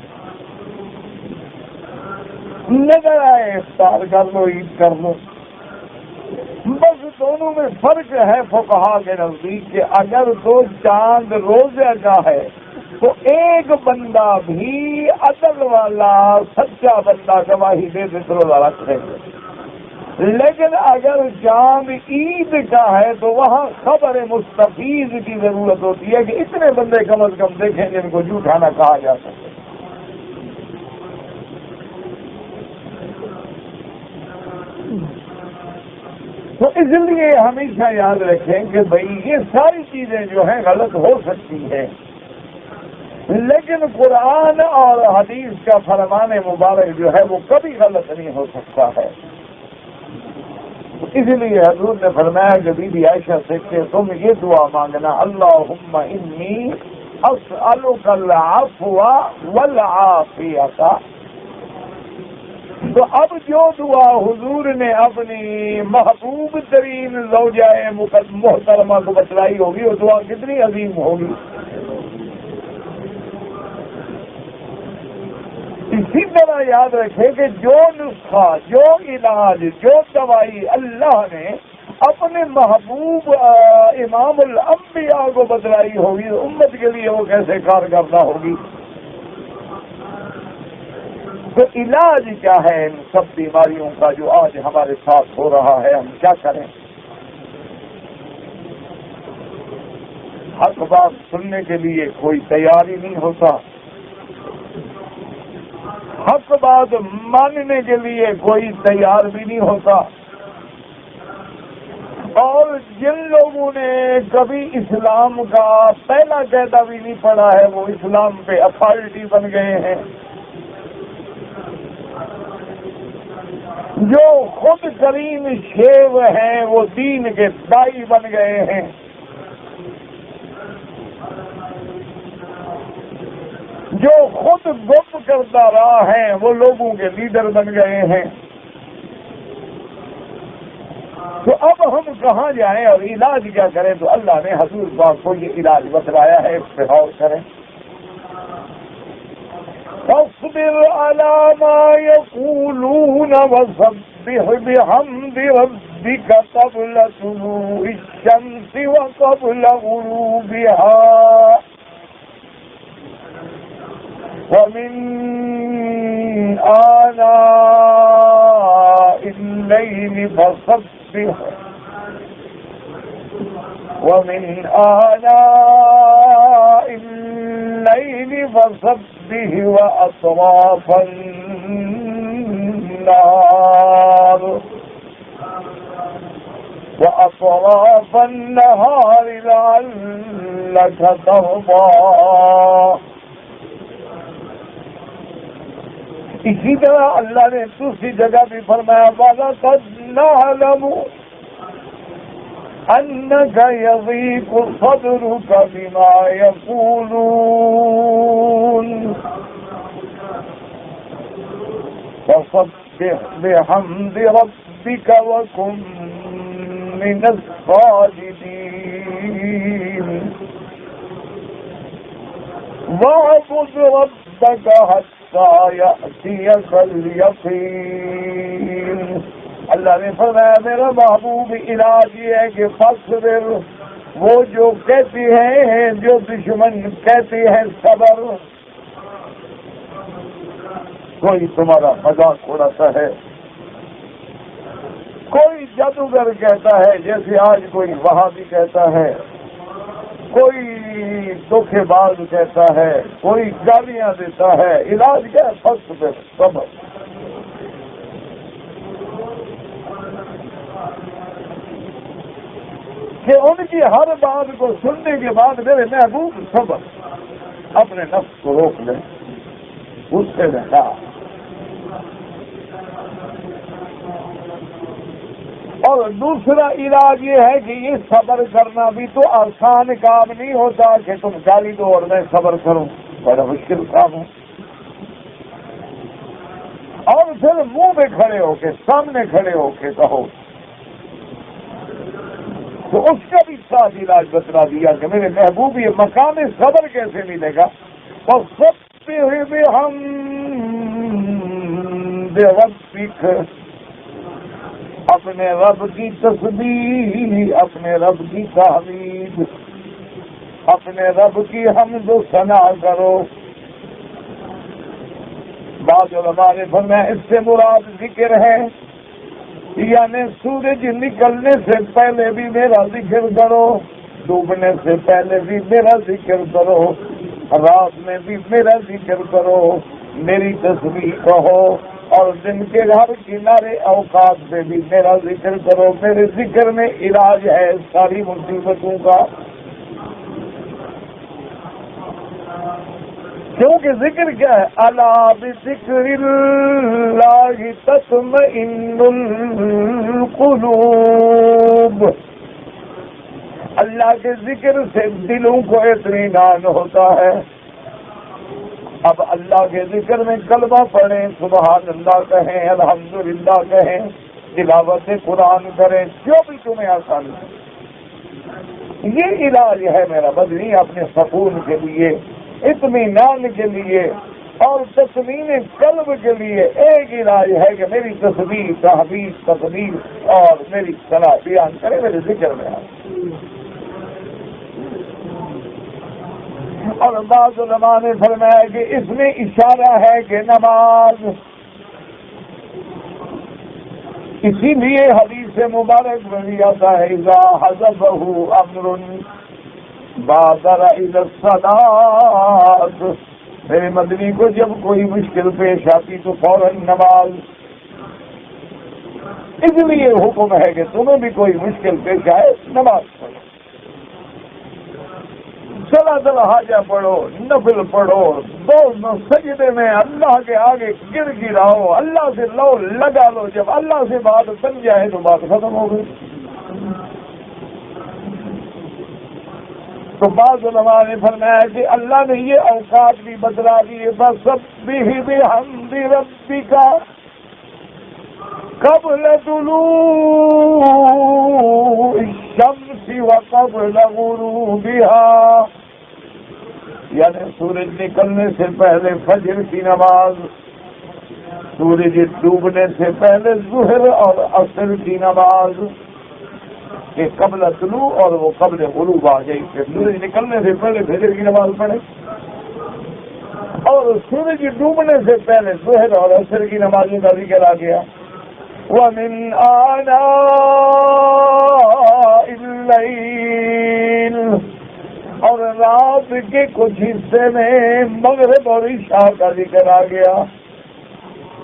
نظر آئے افطار کر لو، عید کر لو، بس دونوں میں فرق ہے فقہا کے نزدیک کہ اگر تو چاند روزہ کا ہے تو ایک بندہ بھی عدل والا سچا بندہ گواہی دے دے تو روزہ رکھ لیں گے، لیکن اگر چاند عید کا ہے تو وہاں خبر مستفیض کی ضرورت ہوتی ہے کہ اتنے بندے کم از کم دیکھیں جن کو جھوٹا نہ کہا جا سکے۔ تو اس لیے ہمیشہ یاد رکھیں کہ بھئی یہ ساری چیزیں جو ہیں غلط ہو سکتی ہیں، لیکن قرآن اور حدیث کا فرمان مبارک جو ہے وہ کبھی غلط نہیں ہو سکتا ہے۔ اس لیے حضور نے فرمایا کہ بی بی عائشہ سے کہ تم یہ دعا مانگنا، اللہم انی اسألک العفو والعافیۃ۔ تو اب جو دعا حضور نے اپنی محبوب ترین زوجہ محترمہ کو بتلائی ہوگی، وہ دعا کتنی عظیم ہوگی۔ اسی طرح یاد رکھیں کہ جو نسخہ، جو علاج، جو دوائی اللہ نے اپنے محبوب امام الانبیاء کو بتلائی ہوگی، امت کے لیے وہ کیسے کارگردہ ہوگی۔ تو علاج کیا ہے ان سب بیماریوں کا جو آج ہمارے ساتھ ہو رہا ہے؟ ہم کیا کریں؟ حق بات سننے کے لیے کوئی تیاری نہیں ہوتا، حق بات ماننے کے لیے کوئی تیار بھی نہیں ہوتا، اور جن لوگوں نے کبھی اسلام کا پہلا قاعدہ بھی نہیں پڑھا ہے وہ اسلام پہ اتھارٹی بن گئے ہیں۔ جو خود کریم شیو ہیں وہ دین کے دائی بن گئے ہیں، جو خود گم کرتا رہا ہیں وہ لوگوں کے لیڈر بن گئے ہیں۔ تو اب ہم کہاں جائیں اور علاج کیا کریں؟ تو اللہ نے حضور پاک کو یہ علاج بتلایا ہے، اس پہ غور کریں۔ فاصبر على ما يقولون وسبح بحمد ربك قبل طلوع الشمس وقبل غروبها ومن آناء الليل فسبح ومن آناء الليل فسبح وأطراف النهار لعلك ترضى۔ اسی طرح اللہ نے دوسری جگہ بھی فرمایا وَلَقَدْ نَعْلَمُ أَنَّكَ يَضِيقُ صَدْرُكَ بِمَا يَقُولُونَ فَسَبِّحْ بِحَمْدِ رَبِّكَ وَكُن مِّنَ السَّاجِدِينَ وَاعْبُدْ رَبَّكَ حَتَّىٰ يَأْتِيَكَ الْيَقِينُ۔ اللہ نے فرمایا میرا محبوب علاج یہ ہے کہ فصبر، وہ جو کہتی ہیں، جو دشمن کہتی ہیں صبر۔ کوئی تمہارا مذاق اڑاتا ہے، کوئی جادوگر کہتا ہے جیسے آج کوئی وہابی کہتا ہے، کوئی دھوکے باز کہتا ہے، کوئی گالیاں دیتا ہے، علاج کیا ہے؟ فصبر، صبر۔ کہ ان کی ہر بات کو سننے کے بعد میرے محبوب صبر، اپنے نفس کو روک لیں، اس سے رہا۔ اور دوسرا علاج یہ ہے کہ یہ صبر کرنا بھی تو آسان کام نہیں ہوتا کہ تم گالی دو اور میں صبر کروں، بڑا مشکل کام ہے۔ اور پھر منہ میں کھڑے ہو کے، سامنے کھڑے ہو کے کہو، تو اس کا بھی ساتھ علاج بتلا دیا کہ میرے محبوب یہ مقام صبر کیسے ملے گا؟ اور سب پہ ہوئے ہم اپنے رب کی تسبیح، اپنے رب کی تحمید، اپنے رب کی حمد و ثنا کرو۔ بعض علماء نے فرمایا اس سے مراد ذکر ہے، یعنی سورج نکلنے سے پہلے بھی میرا ذکر کرو، ڈوبنے سے پہلے بھی میرا ذکر کرو، رات میں بھی میرا ذکر کرو، میری تسبیح کہو، اور دن کے ہر کنارے اوقات پہ بھی میرا ذکر کرو۔ میرے ذکر میں علاج ہے ساری مصیبتوں کا، کیونکہ ذکر کیا ہے؟ الا بذکر اللہ تطمئن القلوب، اللہ کے ذکر سے دلوں کو اطمینان ہوتا ہے۔ اب اللہ کے ذکر میں کلمہ پڑھیں، سبحان اللہ کہیں، الحمدللہ کہیں، تلاوت قرآن کریں، جو بھی تمہیں آسان ہے۔ یہ علاج ہے میرا بدنی اپنے سکون کے لیے، اطمینان کے لیے اور تسلیم قلب کے لیے۔ ایک علاج ہے کہ میری تسبیح، تحمید، تقدیر اور میری ثنا بیان کرے، میرے ذکر میں آئے۔ اور بعض علماء نے فرمایا کہ اس میں اشارہ ہے کہ نماز، اسی لیے حدیث مبارک میں بھی آتا ہے اذا حضبہ امر بادر الى الصلاۃ، میرے مدنی کو جب کوئی مشکل پیش آتی تو فوراً نماز۔ اس لیے حکم ہے کہ تمہیں بھی کوئی مشکل پیش آئے نماز پڑھو۔ سلاسل حاجہ پڑھو، نفل پڑھو، دو سجدے میں اللہ کے آگے گر گراؤ، اللہ سے لو لگا لو. جب اللہ سے بات بن جائے تو بات ختم ہو گئی. تو بعض علماء نے فرمایا کہ اللہ نے یہ اوقات بھی بدلا دیے. فسبح بحمد ربک قبل طلوع الشمس وقبل غروبها، یعنی سورج نکلنے سے پہلے فجر کی نماز، سورج ڈوبنے سے پہلے ظہر اور عصر کی نماز، کہ قبل طلوع اور وہ قبل غروب آ گئی. کہ سورج نکلنے سے پہلے فجر کی نماز پڑھے اور سورج ڈوبنے سے پہلے ظہر اور عصر کی نمازوں کا ذکر آ گیا. وَمِنْ آنَاءِ اللَّيْلِ، اور رات کے کچھ حصے میں مغرب اور عشاء کا ذکر آ گیا.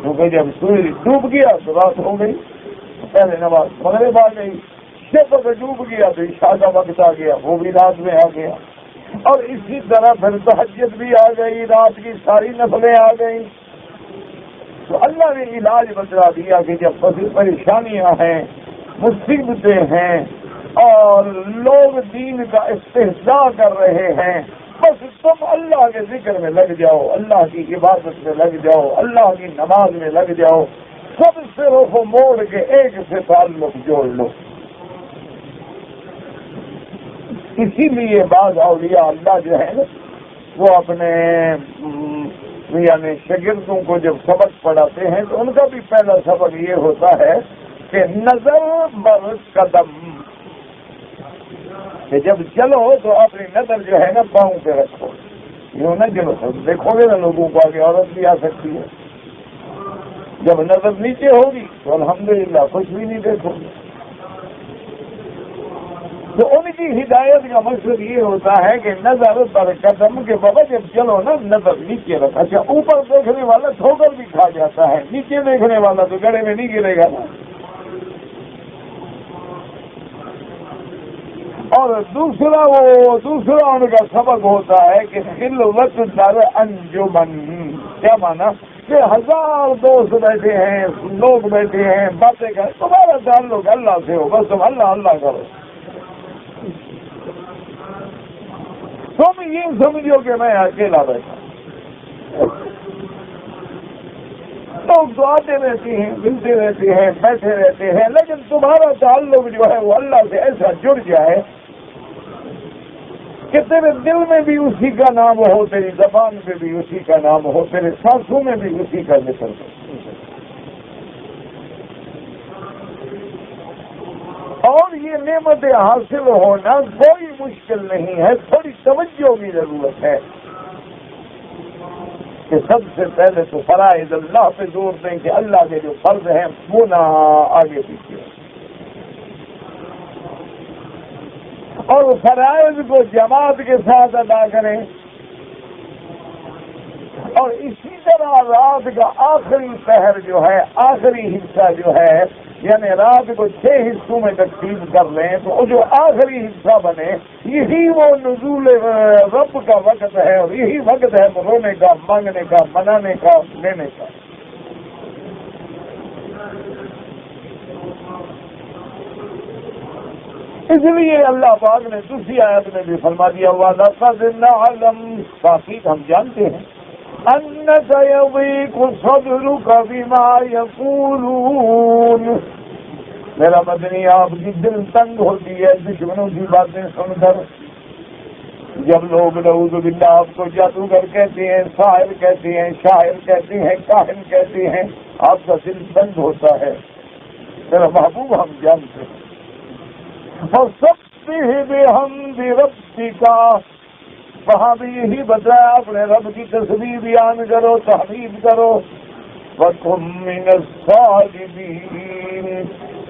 کیونکہ جب سورج ڈوب گیا تو رات ہو گئی، پہلے نماز مغرب آ گئی. شفق ڈوب گیا تو عشاء کا وقت آ گیا، وہ بھی رات میں آ گیا. اور اسی طرح پھر تہجد بھی آ گئی، رات کی ساری نفلیں آ گئی. تو اللہ نے علاج بتلا دیا کہ جب پریشانیاں ہیں، مصیبتیں ہیں اور لوگ دین کا استہزاء کر رہے ہیں، بس تم اللہ کے ذکر میں لگ جاؤ، اللہ کی عبادت میں لگ جاؤ، اللہ کی نماز میں لگ جاؤ، سب سے رخ موڑ کے ایک سے تعلق جوڑ لو. اسی لیے بعض اولیاء اللہ جو ہے نا وہ اپنے یعنی شاگردوں کو جب سبق پڑھاتے ہیں تو ان کا بھی پہلا سبق یہ ہوتا ہے کہ نظر بر قدم، کہ جب چلو تو اپنی نظر جو ہے نا پاؤں پہ رکھو. یوں نہ چلو دیکھو گے نا لوگوں کو آگے عورت بھی آ سکتی ہے. جب نظر نیچے ہوگی تو الحمدللہ کچھ بھی نہیں دیکھو گے. تو ان کی ہدایت کا مقصد یہ ہوتا ہے کہ نظر پر قدم کے بابا جب چلو نا نظر نیچے رکھ. اچھا اوپر دیکھنے والا ٹھوکر بھی کھا جاتا ہے، نیچے دیکھنے والا تو گڑے میں نہیں گرے گا نا. اور دوسرا ان کا سبق ہوتا ہے کہ خلوت در انجمن، کیا مانا کہ 1000 دوست بیٹھے ہیں، لوگ بیٹھے ہیں، باتیں کریں، تمہارا تعلق اللہ سے ہو، بس تم اللہ اللہ کرو. تم یہ سمجھو کہ میں اکیلا بیٹھا. لوگ تو آتے رہتے ہیں، ملتے رہتے ہیں، بیٹھے رہتے ہیں، لیکن تمہارا تعلق جو ہے وہ اللہ سے ایسا جڑ جائے کہ تیرے دل میں بھی اسی کا نام ہو، تیری زبان پہ بھی اسی کا نام ہو، تیرے سانسوں میں بھی اسی کا ذکر ہو. اور یہ نعمت حاصل ہونا کوئی مشکل نہیں ہے، تھوڑی توجہ کی ضرورت ہے. کہ سب سے پہلے تو فرائض اللہ پہ زور دیں کہ اللہ کے جو فرض ہیں وہ نہ آگے پیچھے، اور فرائض کو جماعت کے ساتھ ادا کریں. اور اسی طرح رات کا آخری پہر جو ہے، آخری حصہ جو ہے، یعنی رات کو 6 حصوں میں تقسیم کر لیں تو جو آخری حصہ بنے یہی وہ نزول رب کا وقت ہے، اور یہی وقت ہے رونے کا، مانگنے کا، منانے کا، لینے کا. اس لیے اللہ پاک نے دوسری آیت میں بھی فرما دیا وَلَقَدْ نَعْلَمُ، تحقیق ہم جانتے ہیں، أَنَّكَ يَضِيقُ صَدْرُكَ بِمَا يَقُولُونَ، میرا مدنی آپ کی دل تنگ ہوتی ہے دشمنوں کی باتیں سن کر. جب لوگ نعوذ باللہ آپ کو جادوگر کہتے ہیں، ساحر کہتے ہیں، شاعر کہتے ہیں، کاہن کہتے ہیں، آپ کا دل تنگ ہوتا ہے. میرا محبوب ہم جانتے ہیں. فَسَبِّحْ بِحَمْدِ رَبِّكَ، وہاں بھی یہی بتایا اپنے رب کی تسبیح بیان کرو، تحمید کرو. وَقُم مِّنَ الصَّاجِدِينَ،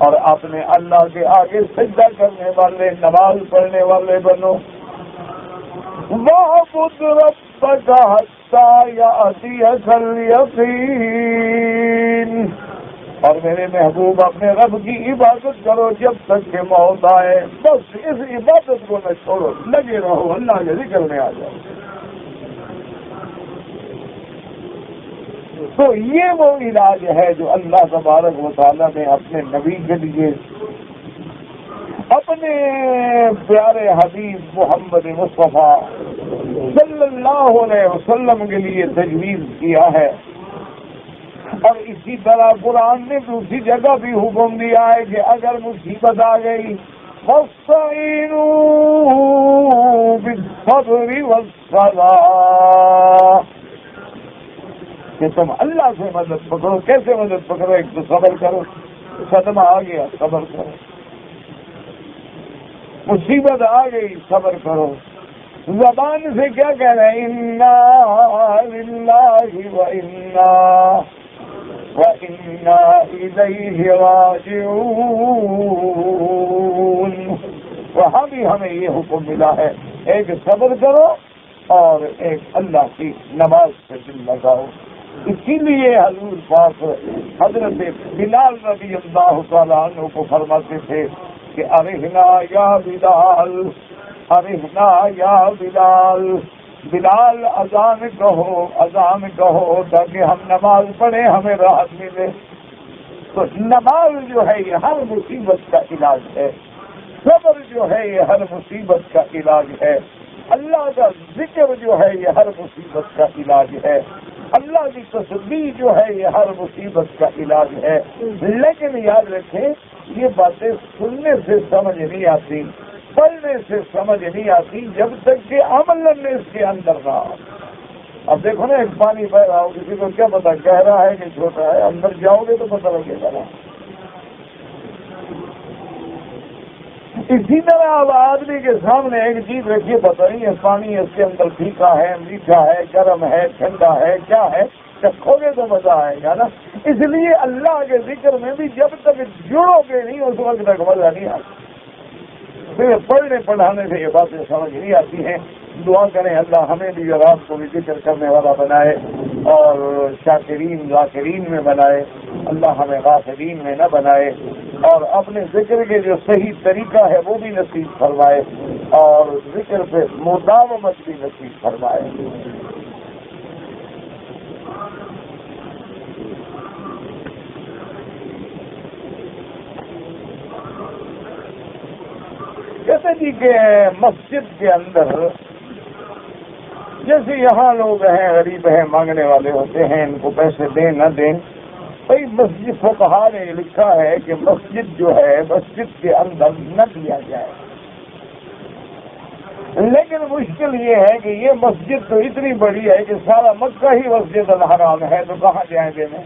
اور اپنے اللہ کے آگے سجدہ کرنے والے، نماز پڑھنے والے بنو. وَاعْبُدْ رَبَّكَ حَتَّىٰ يَأْتِيَكَ الْيَقِينُ، اور میرے محبوب اپنے رب کی عبادت کرو جب تک کہ موت آئے. بس اس عبادت کو نہ چھوڑو, لگے رہو, اللہ کے ذکر میں آ جاؤ. تو یہ وہ علاج ہے جو اللہ تبارک و تعالیٰ نے اپنے نبی کے لیے, اپنے پیارے حبیب محمد مصطفیٰ صلی اللہ علیہ وسلم کے لیے تجویز کیا ہے. اور اسی طرح قرآن نے دوسری جگہ بھی حکم دیا ہے کہ اگر مصیبت آ گئی فاستعینوا بالصبر والصلاۃ, کہ تم اللہ سے مدد پکڑو. کیسے مدد پکڑو؟ ایک تو صبر کرو, صدمہ آ گیا صبر کرو, مصیبت آ گئی صبر کرو. زبان سے کیا کہہ رہے ہیں؟ انا للہ وَإِنَّا إِلَيْهِ رَاجِعُونَ. وہاں بھی ہمیں یہ حکم ملا ہے, ایک صبر کرو اور ایک اللہ کی نماز سے دل لگاؤ. اسی لیے حضور پاک حضرت بلال رضی اللہ تعالیٰ عنہ کو فرماتے تھے کہ ارحنا یا بلال, ارحنا یا بلال, بلال اذان کہو تاکہ ہم نماز پڑھیں, ہمیں راحت ملے. تو نماز جو ہے یہ ہر مصیبت کا علاج ہے, صبر جو ہے یہ ہر مصیبت کا علاج ہے, اللہ کا ذکر جو ہے یہ ہر مصیبت کا علاج ہے, اللہ کی تسبیح جو ہے یہ ہر مصیبت کا علاج ہے. لیکن یاد رکھیں یہ باتیں سننے سے سمجھ نہیں آتی, پڑھنے سے سمجھ نہیں آتی جب تک کہ عمل اس کے اندر نہ ہو. اب دیکھو نا, ایک پانی بہ رہا ہو, کسی کو کیا پتا گہرا ہے کہ چھوٹا ہے, اندر جاؤ گے تو پتہ لگے گا نا. اسی طرح اب آدمی کے سامنے ایک چیز رکھیے, پتہ نہیں ہے پانی اس کے اندر پھیکا ہے, میٹھا ہے, گرم ہے, ٹھنڈا ہے, کیا ہے, چکھو گے تو مزہ آئے گا نا. اس لیے اللہ کے ذکر میں بھی جب تک جڑو گے نہیں اس وقت تک مزہ نہیں آتا. پھر پڑھنے پڑھانے سے یہ باتیں سمجھ نہیں آتی ہیں. دعا کریں اللہ ہمیں بھی اور آپ کو بھی ذکر کرنے والا بنائے اور شاکرین ذاکرین میں بنائے. اللہ ہمیں غافلین میں نہ بنائے, اور اپنے ذکر کے جو صحیح طریقہ ہے وہ بھی نصیب فرمائے, اور ذکر پہ مداومت بھی نصیب فرمائے. کہتے جی کہ مسجد کے اندر جیسے یہاں لوگ ہیں, غریب ہیں, مانگنے والے ہوتے ہیں, ان کو پیسے دیں نہ دیں, بھائی مسجد فقہا نے لکھا ہے کہ مسجد جو ہے مسجد کے اندر نہ دیا جائے. لیکن مشکل یہ ہے کہ یہ مسجد تو اتنی بڑی ہے کہ سارا مکہ ہی مسجد الحرام ہے, تو کہاں جائیں دینے.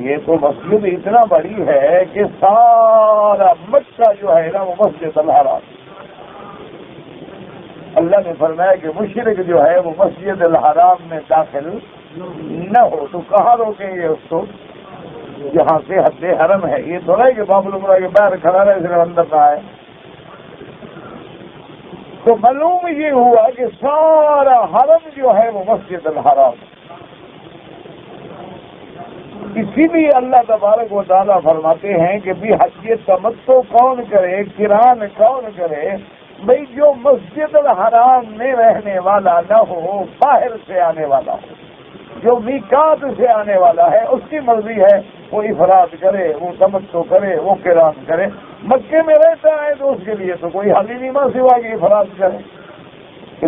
یہ تو مسجد اتنا بڑی ہے کہ سارا مکہ جو ہے نا وہ مسجد الحرام. اللہ نے فرمایا کہ مشرک جو ہے وہ مسجد الحرام میں داخل نہ ہو, تو کہاں روکیں گے اس کو جہاں سے حد حرم ہے. یہ تو نہیں کہ باب العمرہ کے باہر کھڑا رہے صرف اندر نہ آئے. تو معلوم یہ ہوا کہ سارا حرم جو ہے وہ مسجد الحرام. اسی لیے اللہ تبارک و تعالیٰ فرماتے ہیں کہ بھی حج تمتع کون کرے, قران کون کرے. بھئی جو مسجد الحرام میں رہنے والا نہ ہو, باہر سے آنے والا ہو, جو میقات سے آنے والا ہے اس کی مرضی ہے, وہ افراد کرے, وہ تمتع کرے, وہ قران کرے. مکے میں رہتا ہے تو اس کے لیے تو کوئی حل ہی نہیں ماں سوا کہ افراد کرے.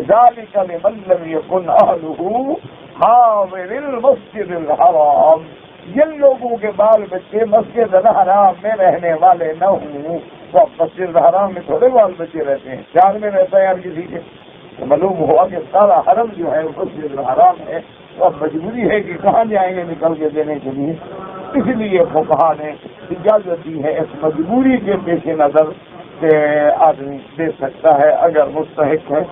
ذالک لمن لم یکن اہلہ حاضر المسجد الحرام. جن لوگوں کے بال بچے مسجد الحرام میں رہنے والے نہ ہوں, تو اب مسجد الحرام میں تھوڑے بال بچے رہتے ہیں, شہر میں رہتا ہے یار کسی کے. تو معلوم ہوا کہ سارا حرم جو ہے وہ مسجد الحرام ہے, تو اب مجبوری ہے کہ کہاں جائیں گے نکل کے دینے کے لیے. اس لیے فقہا نے اجازت دی ہے اس مجبوری کے پیش نظر کہ آدمی دے سکتا ہے اگر مستحق ہے.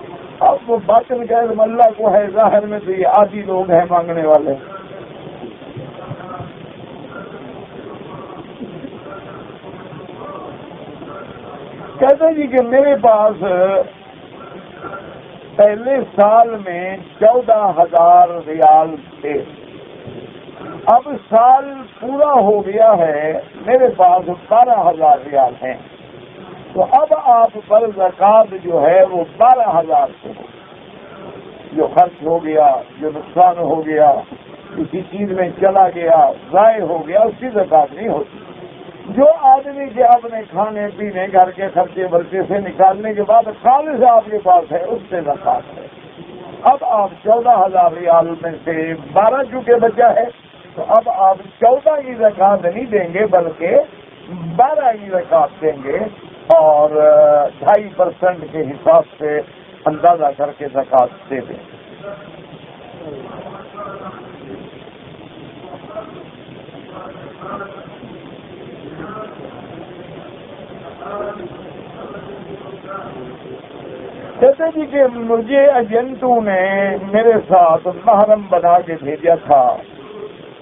اب وہ باطن کا علم اللہ کو ہے, ظاہر میں تو یہ عادی لوگ ہیں مانگنے والے. کہتے جی کہ میرے پاس پہلے سال میں 14,000 ریال تھے, اب سال پورا ہو گیا ہے، میرے پاس 12,000 ریال ہیں، تو اب آپ پر زکوٰۃ جو ہے وہ 12,000 سے ہو، جو خرچ ہو گیا، جو نقصان ہو گیا، کسی چیز میں چلا گیا، ضائع ہو گیا، اس کی زکوٰۃ نہیں ہوتی۔ جو آدمی کے اپنے کھانے پینے گھر کے خرچے برچے سے نکالنے کے بعد خالص آپ کے پاس ہے، اس سے زکوٰۃ ہے۔ اب آپ 14,000 ریال میں سے 12 چونکہ بچا ہے، تو اب آپ 14 کی زکوٰۃ نہیں دیں گے بلکہ 12 کی زکوٰۃ دیں گے، اور 2.5% کے حساب سے اندازہ کر کے زکوٰۃ دے دیں۔ کہتے جی کہ مجھے ایجنٹوں نے میرے ساتھ محرم بنا کے بھیجا تھا،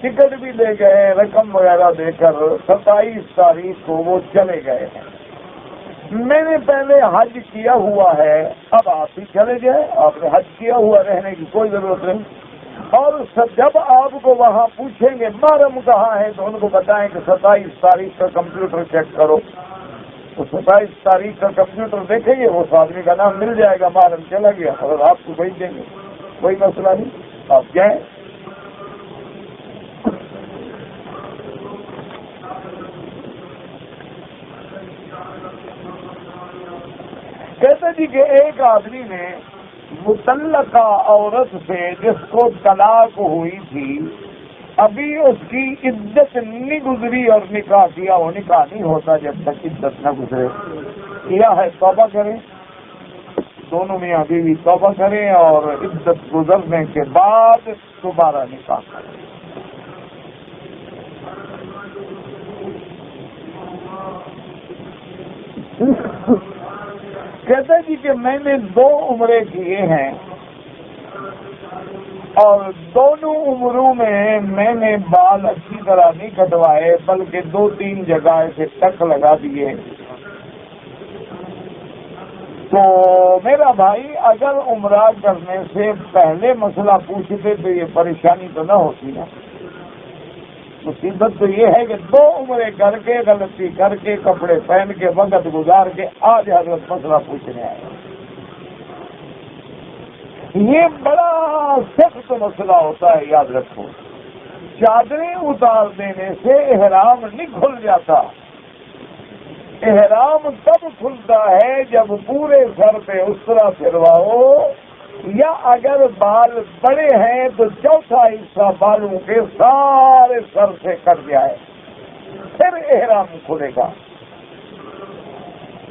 ٹکٹ بھی لے گئے، رقم وغیرہ دے کر 27 تاریخ کو وہ چلے گئے ہیں۔ میں نے پہلے حج کیا ہوا ہے، اب آپ ہی چلے گئے، آپ نے حج کیا ہوا، رہنے کی کوئی ضرورت نہیں، اور جب آپ کو وہاں پوچھیں گے محرم کہاں ہے تو ان کو بتائیں کہ 27 تاریخ کا کمپیوٹر چیک کرو، تو 27 تاریخ کا کمپیوٹر دیکھیں گے، اس آدمی کا نام مل جائے گا، محرم چلا گیا، اور آپ کو بھیج دیں گے، کوئی مسئلہ نہیں، آپ جائیں۔ کہتے جی کہ ایک آدمی نے متعلقہ عورت سے جس کو طلاق ہوئی تھی، ابھی اس کی عدت نہیں گزری اور نکاح کیا، وہ نکاح نہیں ہوتا جب تک عدت نہ گزرے، کیا ہے توبہ کریں، دونوں میاں بیوی توبہ کریں اور عدت گزرنے کے بعد دوبارہ نکاح کریں۔ کہتے جی کہ میں نے 2 عمرے کیے ہیں، اور دونوں عمروں میں نے بال اچھی طرح نہیں کٹوائے بلکہ 2-3 جگہ سے ٹک لگا دیے۔ تو میرا بھائی اگر عمرہ کرنے سے پہلے مسئلہ پوچھتے تو یہ پریشانی تو نہ ہوتی نا۔ مصیبت تو یہ ہے کہ 2 عمرے کر کے غلطی کر کے کپڑے پہن کے وقت گزار کے آج حضرت مسئلہ پوچھنے آئے۔ یہ بڑا سخت مسئلہ ہوتا ہے، یاد رکھو۔ چادریں اتار دینے سے احرام نہیں کھل جاتا، احرام تب کھلتا ہے جب پورے سر پہ اسرا پھرواؤ، یا اگر بال بڑے ہیں تو چوتھا حصہ بالوں کے سارے سر سے کٹ جائے، پھر احرام کھلے گا۔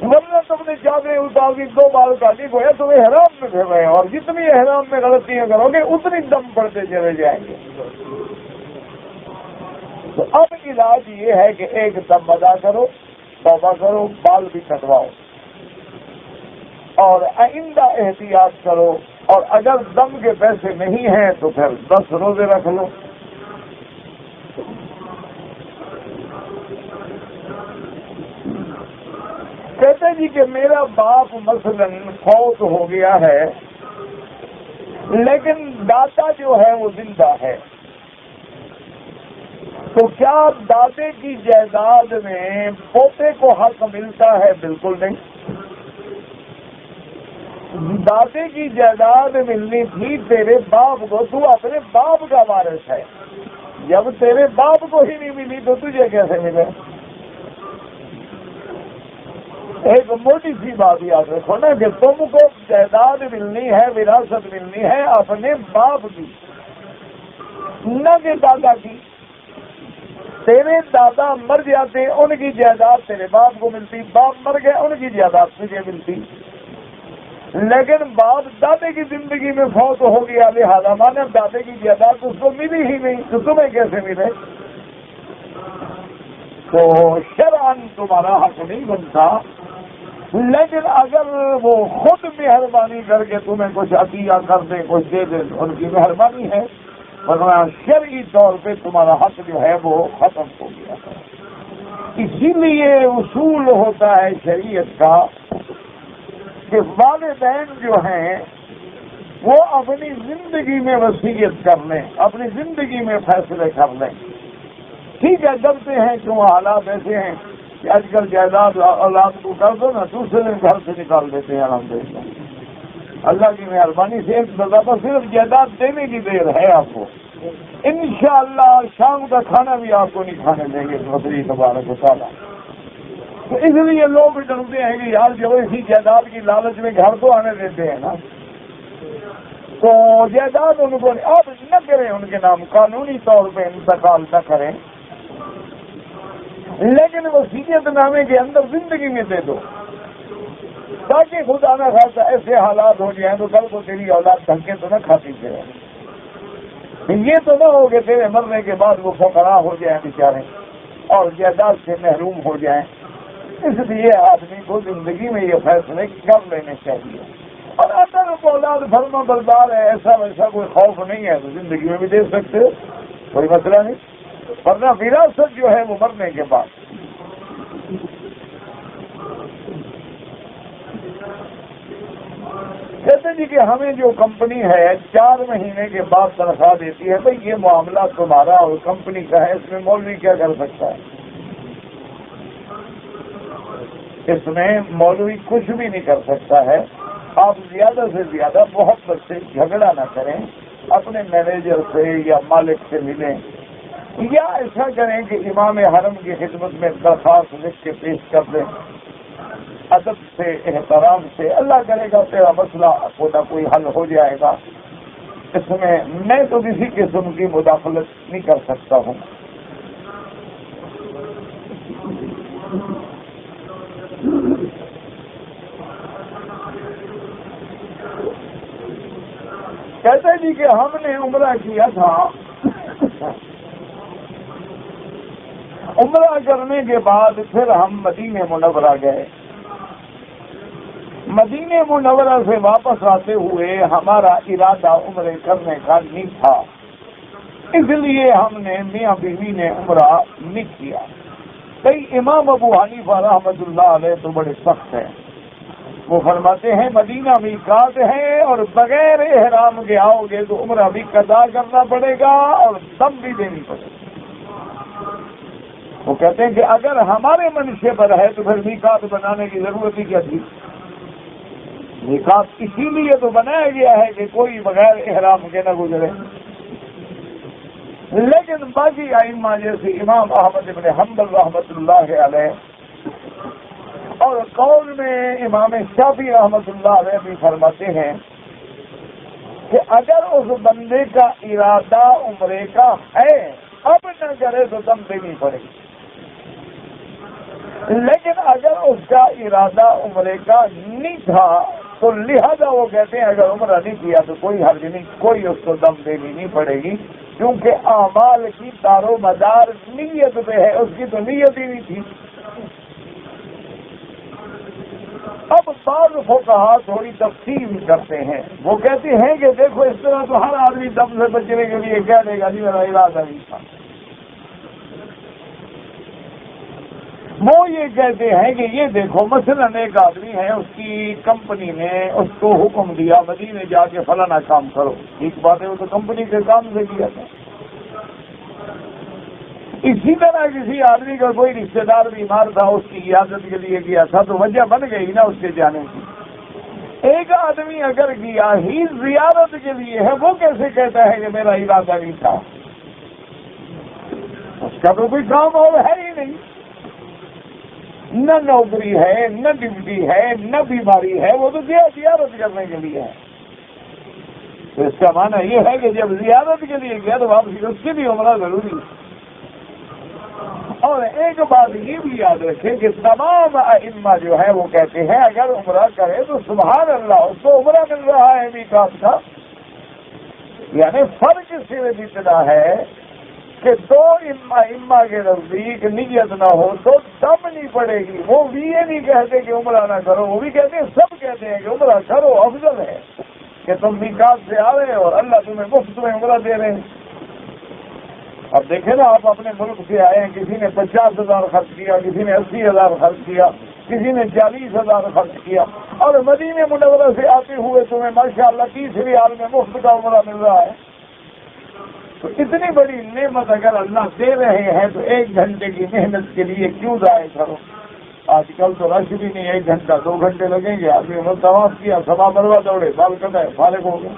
ورنہ تم نے چادریں اتار دی، 2 بال کاٹی گویا تم احرام میں پھر رہے، اور جتنی احرام میں غلطیاں کرو گے اتنی دم پڑتے چلے جائیں گے۔ تو اب علاج یہ ہے کہ ایک دم ادا کرو، توبہ کرو، بال بھی کٹواؤ، اور آئندہ احتیاط کرو، اور اگر دم کے پیسے نہیں ہیں تو پھر 10 روزے رکھ لو۔ کہتے جی کہ میرا باپ مثلا فوت ہو گیا ہے، لیکن دادا جو ہے وہ زندہ ہے، تو کیا دادے کی جائیداد میں پوتے کو حق ملتا ہے؟ بالکل نہیں۔ دادے کی جائیداد ملنی تھی تیرے باپ کو، تو اپنے باپ کا وارث ہے، جب تیرے باپ کو ہی نہیں ملی تو تجھے کیسے ملے؟ ایک موٹی سی بات یاد رکھو نا کہ تم کو جائیداد ملنی ہے، وراثت ملنی ہے اپنے باپ کی، نہ کہ دادا کی۔ تیرے دادا مر جاتے، ان کی جائیداد تیرے باپ کو ملتی، باپ مر گئے، ان کی جائیداد تجھے ملتی، لیکن باپ دادے کی زندگی میں فوت ہو گیا، لہذا مانے دادے کی جائیداد اس کو ملی ہی نہیں، تو تمہیں کیسے ملے؟ تو شرعاً تمہارا حق نہیں بنتا، لیکن اگر وہ خود مہربانی کر کے تمہیں کچھ عطیہ کر دے، کچھ دے دے، ان کی مہربانی ہے، ورنہ شرعی طور پہ تمہارا حق جو ہے وہ ختم ہو گیا۔ اسی لیے اصول ہوتا ہے شریعت کا کہ والدین جو ہیں وہ اپنی زندگی میں وصیت کر لیں، اپنی زندگی میں فیصلے کر لیں. ٹھیک ہے، ڈرتے ہیں کیوں، حالات ایسے ہیں کہ آج کل جائیداد اولاد کو کر دو نا، دوسرے دن گھر سے نکال دیتے ہیں. الحمدللہ اللہ کی مہربانی سے ایک دفعہ صرف جائیداد دینے کی دیر ہے آپ کو. انشاءاللہ شام کا کھانا بھی آپ کو نہیں کھانے دیں گے مصری تبارک و تعالیٰ. تو اس لیے لوگ ڈرتے ہیں کہ یار جو اسی جائیداد کی لالچ میں گھر تو آنے دیتے ہیں نا، تو جائیداد ان کو آپ نہ کریں، ان کے نام قانونی طور پہ انتقال نہ کریں، لیکن وصیت نامے کے اندر زندگی میں دے دو، تاکہ خدا نہ خاصا ایسے حالات ہو جائیں تو کل کو تیری اولاد دھکے تو نہ کھاتی پھرے. یہ تو نہ ہو کہ تیرے مرنے کے بعد وہ فقراء ہو جائیں بیچارے اور جائیداد سے محروم ہو جائیں. اس لیے آدمی کو زندگی میں یہ فیصلے کر لینے چاہیے. اور اگر اولاد فرما بردار ہے، ایسا ویسا کوئی خوف نہیں ہے تو زندگی میں بھی دے سکتے ہو، کوئی مسئلہ نہیں. ورنہ وراثت جو ہے وہ مرنے کے بعد. کہتے جی کہ ہمیں جو کمپنی ہے 4 مہینے کے بعد تنخواہ دیتی ہے، بھائی یہ معاملہ تمہارا اور کمپنی کا ہے، اس میں مولوی کیا کر سکتا ہے؟ اس میں مولوی کچھ بھی نہیں کر سکتا ہے. آپ زیادہ سے زیادہ محبت سے جھگڑا نہ کریں، اپنے مینیجر سے یا مالک سے ملیں، یا ایسا کریں کہ امام حرم کی خدمت میں درخواست لکھ کے پیش کر دیں ادب سے، احترام سے. اللہ کرے گا تیرا مسئلہ خود کوئی حل ہو جائے گا. اس میں تو کسی قسم کی مداخلت نہیں کر سکتا ہوں. کہتے جی کہ ہم نے عمرہ کیا تھا، عمرہ کرنے کے بعد پھر ہم مدینہ منورہ گئے. مدینہ منورہ سے واپس آتے ہوئے ہمارا ارادہ عمرے کرنے کا نہیں تھا، اس لیے ہم نے میاں بیوی نے عمرہ نہیں کیا. کئی امام ابو حنیفہ رحمۃ اللہ علیہ تو بڑے سخت ہیں، وہ فرماتے ہیں مدینہ میقات ہے اور بغیر احرام کے آؤ گے تو عمرہ بھی قضا کرنا پڑے گا اور دم بھی دینی پڑے گی. وہ کہتے ہیں کہ اگر ہمارے منشے پر ہے تو پھر میقات بنانے کی ضرورت ہی کیا تھی؟ میقات اسی لیے تو بنایا گیا ہے کہ کوئی بغیر احرام کے نہ گزرے. لیکن باقی ائمہ جیسے امام احمد بن حنبل رحمۃ اللہ علیہ اور قول میں امام شافعی رحمۃ اللہ علیہ بھی فرماتے ہیں کہ اگر اس بندے کا ارادہ عمرے کا ہے اب نہ کرے تو دم دینی پڑے گی، لیکن اگر اس کا ارادہ عمرے کا نہیں تھا تو لہذا وہ کہتے ہیں اگر عمرہ نہیں کیا تو کوئی حرج نہیں، کوئی اس کو دم دینی نہیں پڑے گی، کیونکہ اعمال کی دار و مدار نیت پہ ہے، اس کی تو نیت ہی نہیں تھی. اب بعض فقہا تھوڑی تفصیل کرتے ہیں، وہ کہتے ہیں کہ دیکھو اس طرح تو ہر آدمی دم سے بچنے کے لیے کہہ دے گا جی میرا ارادہ نہیں تھا. وہ یہ کہتے ہیں کہ یہ دیکھو مثلا ایک آدمی ہے، اس کی کمپنی نے اس کو حکم دیا مدینے جا کے فلانا کام کرو، ایک بات ہے وہ تو کمپنی کے کام سے کیا تھا. اسی طرح کسی آدمی کا کوئی رشتے دار بیمار تھا، اس کی عیادت کے لیے گیا تھا تو وجہ بن گئی نا اس کے جانے کی. ایک آدمی اگر گیا ہی زیارت کے لیے ہے، وہ کیسے کہتا ہے کہ میرا ارادہ نہیں تھا؟ اس کا تو کوئی کام اور ہے ہی نہیں، نہ نوکری ہے، نہ ڈیوٹی ہے، نہ بیماری ہے، وہ تو زیارت کرنے کے لیے ہے. تو اس کا معنی یہ ہے کہ جب زیارت کے لیے گیا تو واپسی اس کی بھی عمرہ ضروری ہے. اور ایک بات یہ بھی یاد رکھیں کہ تمام ائمہ جو ہے وہ کہتے ہیں اگر عمرہ کرے تو سبحان اللہ اس کو عمرہ مل رہا ہے میقات کا. یعنی فرق صرف اتنا ہے کہ دو ائمہ کے نزدیک نیت نہ ہو تو دم نہیں پڑے گی. وہ بھی یہ نہیں کہتے کہ عمرہ نہ کرو، وہ بھی کہتے ہیں، سب کہتے ہیں کہ عمرہ کرو، افضل ہے کہ تم میقات سے آ رہے اور اللہ تمہیں مفت میں عمرہ دے رہے ہیں. اب دیکھیں نا، آپ اپنے ملک سے آئے ہیں، کسی نے 50,000 خرچ کیا، کسی نے 80,000 خرچ کیا، کسی نے 40,000 خرچ کیا، اور مدینہ منورہ سے آتے ہوئے تمہیں ماشاءاللہ 30 ریال میں مفت کا عمرہ مل رہا ہے۔ تو اتنی بڑی نعمت اگر اللہ دے رہے ہیں تو 1 گھنٹے کی محنت کے لیے کیوں ضائع کرو؟ آج کل تو رش بھی نہیں، 1 گھنٹہ 2 گھنٹے لگیں گے، آدمی نے طواف کیا، سوا بروا دوڑے، بال کٹائے، فارغ ہو گئے۔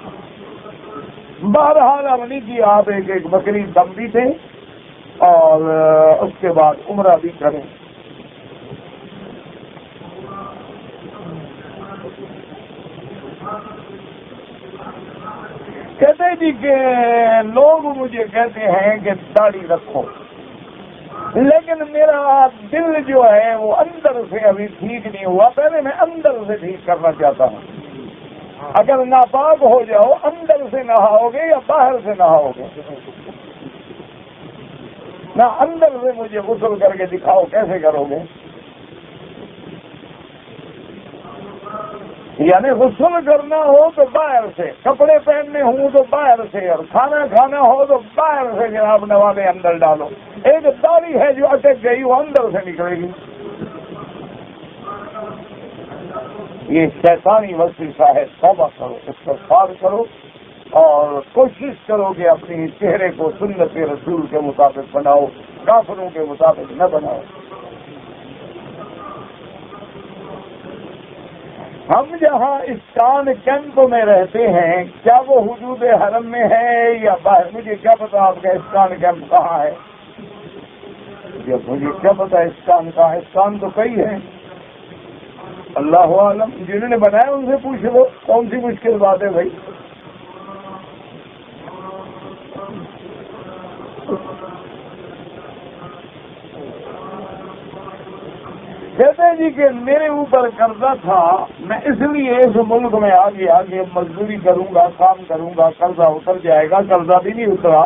بہرحال ہم نہیں کیا، آپ ایک بکری دم بھی تھے اور اس کے بعد عمرہ بھی کریں۔ کہتے جی کہ لوگ مجھے کہتے ہیں کہ داڑھی رکھو، لیکن میرا دل جو ہے وہ اندر سے ابھی ٹھیک نہیں ہوا، پہلے میں اندر سے ٹھیک کرنا چاہتا ہوں۔ اگر ناپاک ہو جاؤ، اندر سے نہاؤ گے یا باہر سے نہاؤ گے؟ نہ اندر سے مجھے غسل کر کے دکھاؤ، کیسے کرو گے؟ یعنی غسل کرنا ہو تو باہر سے، کپڑے پہننے ہوں تو باہر سے، اور کھانا کھانا ہو تو باہر سے جناب نوالے اندر ڈالو۔ ایک داڑھی ہے جو اٹک گئی وہ اندر سے نکلے گی۔ یہ شیطانی وسوسہ ہے، توبہ کرو، استغفار کرو اور کوشش کرو کہ اپنی چہرے کو سنت رسول کے مطابق بناؤ، کافروں کے مطابق نہ بناؤ۔ ہم جہاں اسکان کیمپ میں رہتے ہیں، کیا وہ حدود حرم میں ہے یا باہر؟ مجھے کیا پتا آپ کا اسکان کیمپ کہاں ہے؟ مجھے کیا پتا اسکان کہاں ہے؟ اسکان تو کئی ہیں، اللہ عالم، جنہوں نے بنایا ان سے پوچھ لو، کون سی مشکل بات ہے بھائی؟ کہتے ہیں جی کہ میرے اوپر قرضہ تھا، میں اس لیے اس ملک میں آگے مزدوری کروں گا، کام کروں گا، قرضہ اتر جائے گا۔ قرضہ بھی نہیں اترا،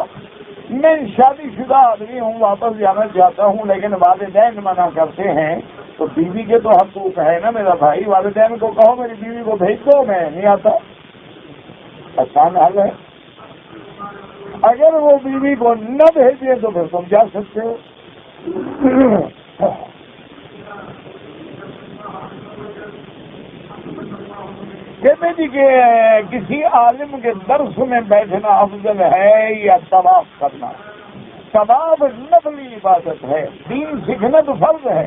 میں شادی شدہ آدمی ہوں، واپس جانا چاہتا ہوں، لیکن والدین منع کرتے ہیں۔ تو بیوی کے تو حقوق ہے نا میرا بھائی، والدین کو کہو میری بیوی کو بھیج دو، میں نہیں آتا۔ آسان حل ہے، اگر وہ بیوی کو نہ بھیجے تو پھر تم جا سکتے ہو۔ کہتے جی کہ کسی عالم کے درس میں بیٹھنا افضل ہے یا طواف کرنا؟ طواف نفلی عبادت ہے، دین سیکھنا تو فرض ہے۔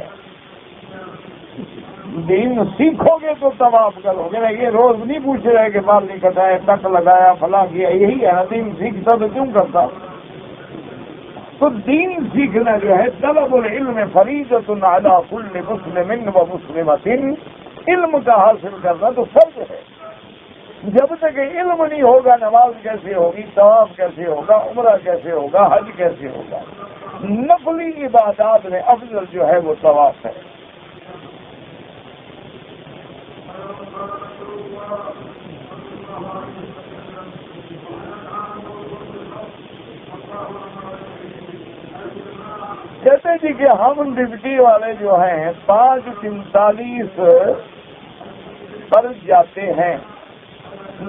دین سیکھو گے تو طواف کرو گے، یہ روز نہیں پوچھ رہے کہ بال نہیں کٹائے، تک لگایا، فلاں کیا، یہی ہے نا دین سیکھتا تو کیوں کرتا؟ تو دین سیکھنا جو ہے، طلب العلم فریضۃ علی کل مسلم و مسلمۃ، علم کا حاصل کرنا تو فرض ہے۔ جب تک علم نہیں ہوگا نماز کیسے ہوگی، طواف کیسے ہوگا، عمرہ کیسے ہوگا، حج کیسے ہوگا؟ نفلی عبادات میں افضل جو ہے وہ طواف ہے۔ کہتے جی کہ ہم ڈپٹی والے جو ہیں 5:43 پر جاتے ہیں،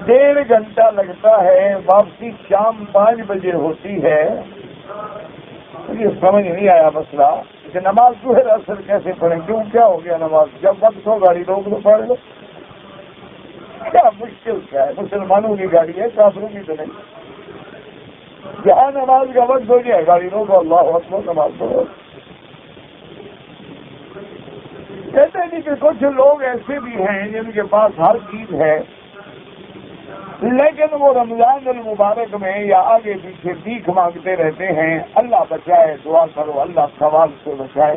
1.5 گھنٹہ لگتا ہے، واپسی شام 5 بجے ہوتی ہے۔ یہ سمجھ نہیں آیا مسئلہ کہ نماز ظہر اثر کیسے پڑھیں؟ کیوں، کیا ہو گیا؟ نماز جب وقت ہو گاڑی روک دو، پڑھ لو، کیا مشکل کیا ہے؟ مسلمانوں کی گاڑی ہے، کافروں کی تو نہیں۔ جہاں نماز کا وقت ہو جائے گاڑی روکو، اللہ اکبر، نماز پڑھو۔ کہتے ہیں کہ کچھ لوگ ایسے بھی ہیں جن کے پاس ہر چیز ہے، لیکن وہ رمضان المبارک میں یا آگے پیچھے بھیک مانگتے رہتے ہیں۔ اللہ بچائے، دعا کرو اللہ سوال سے بچائے۔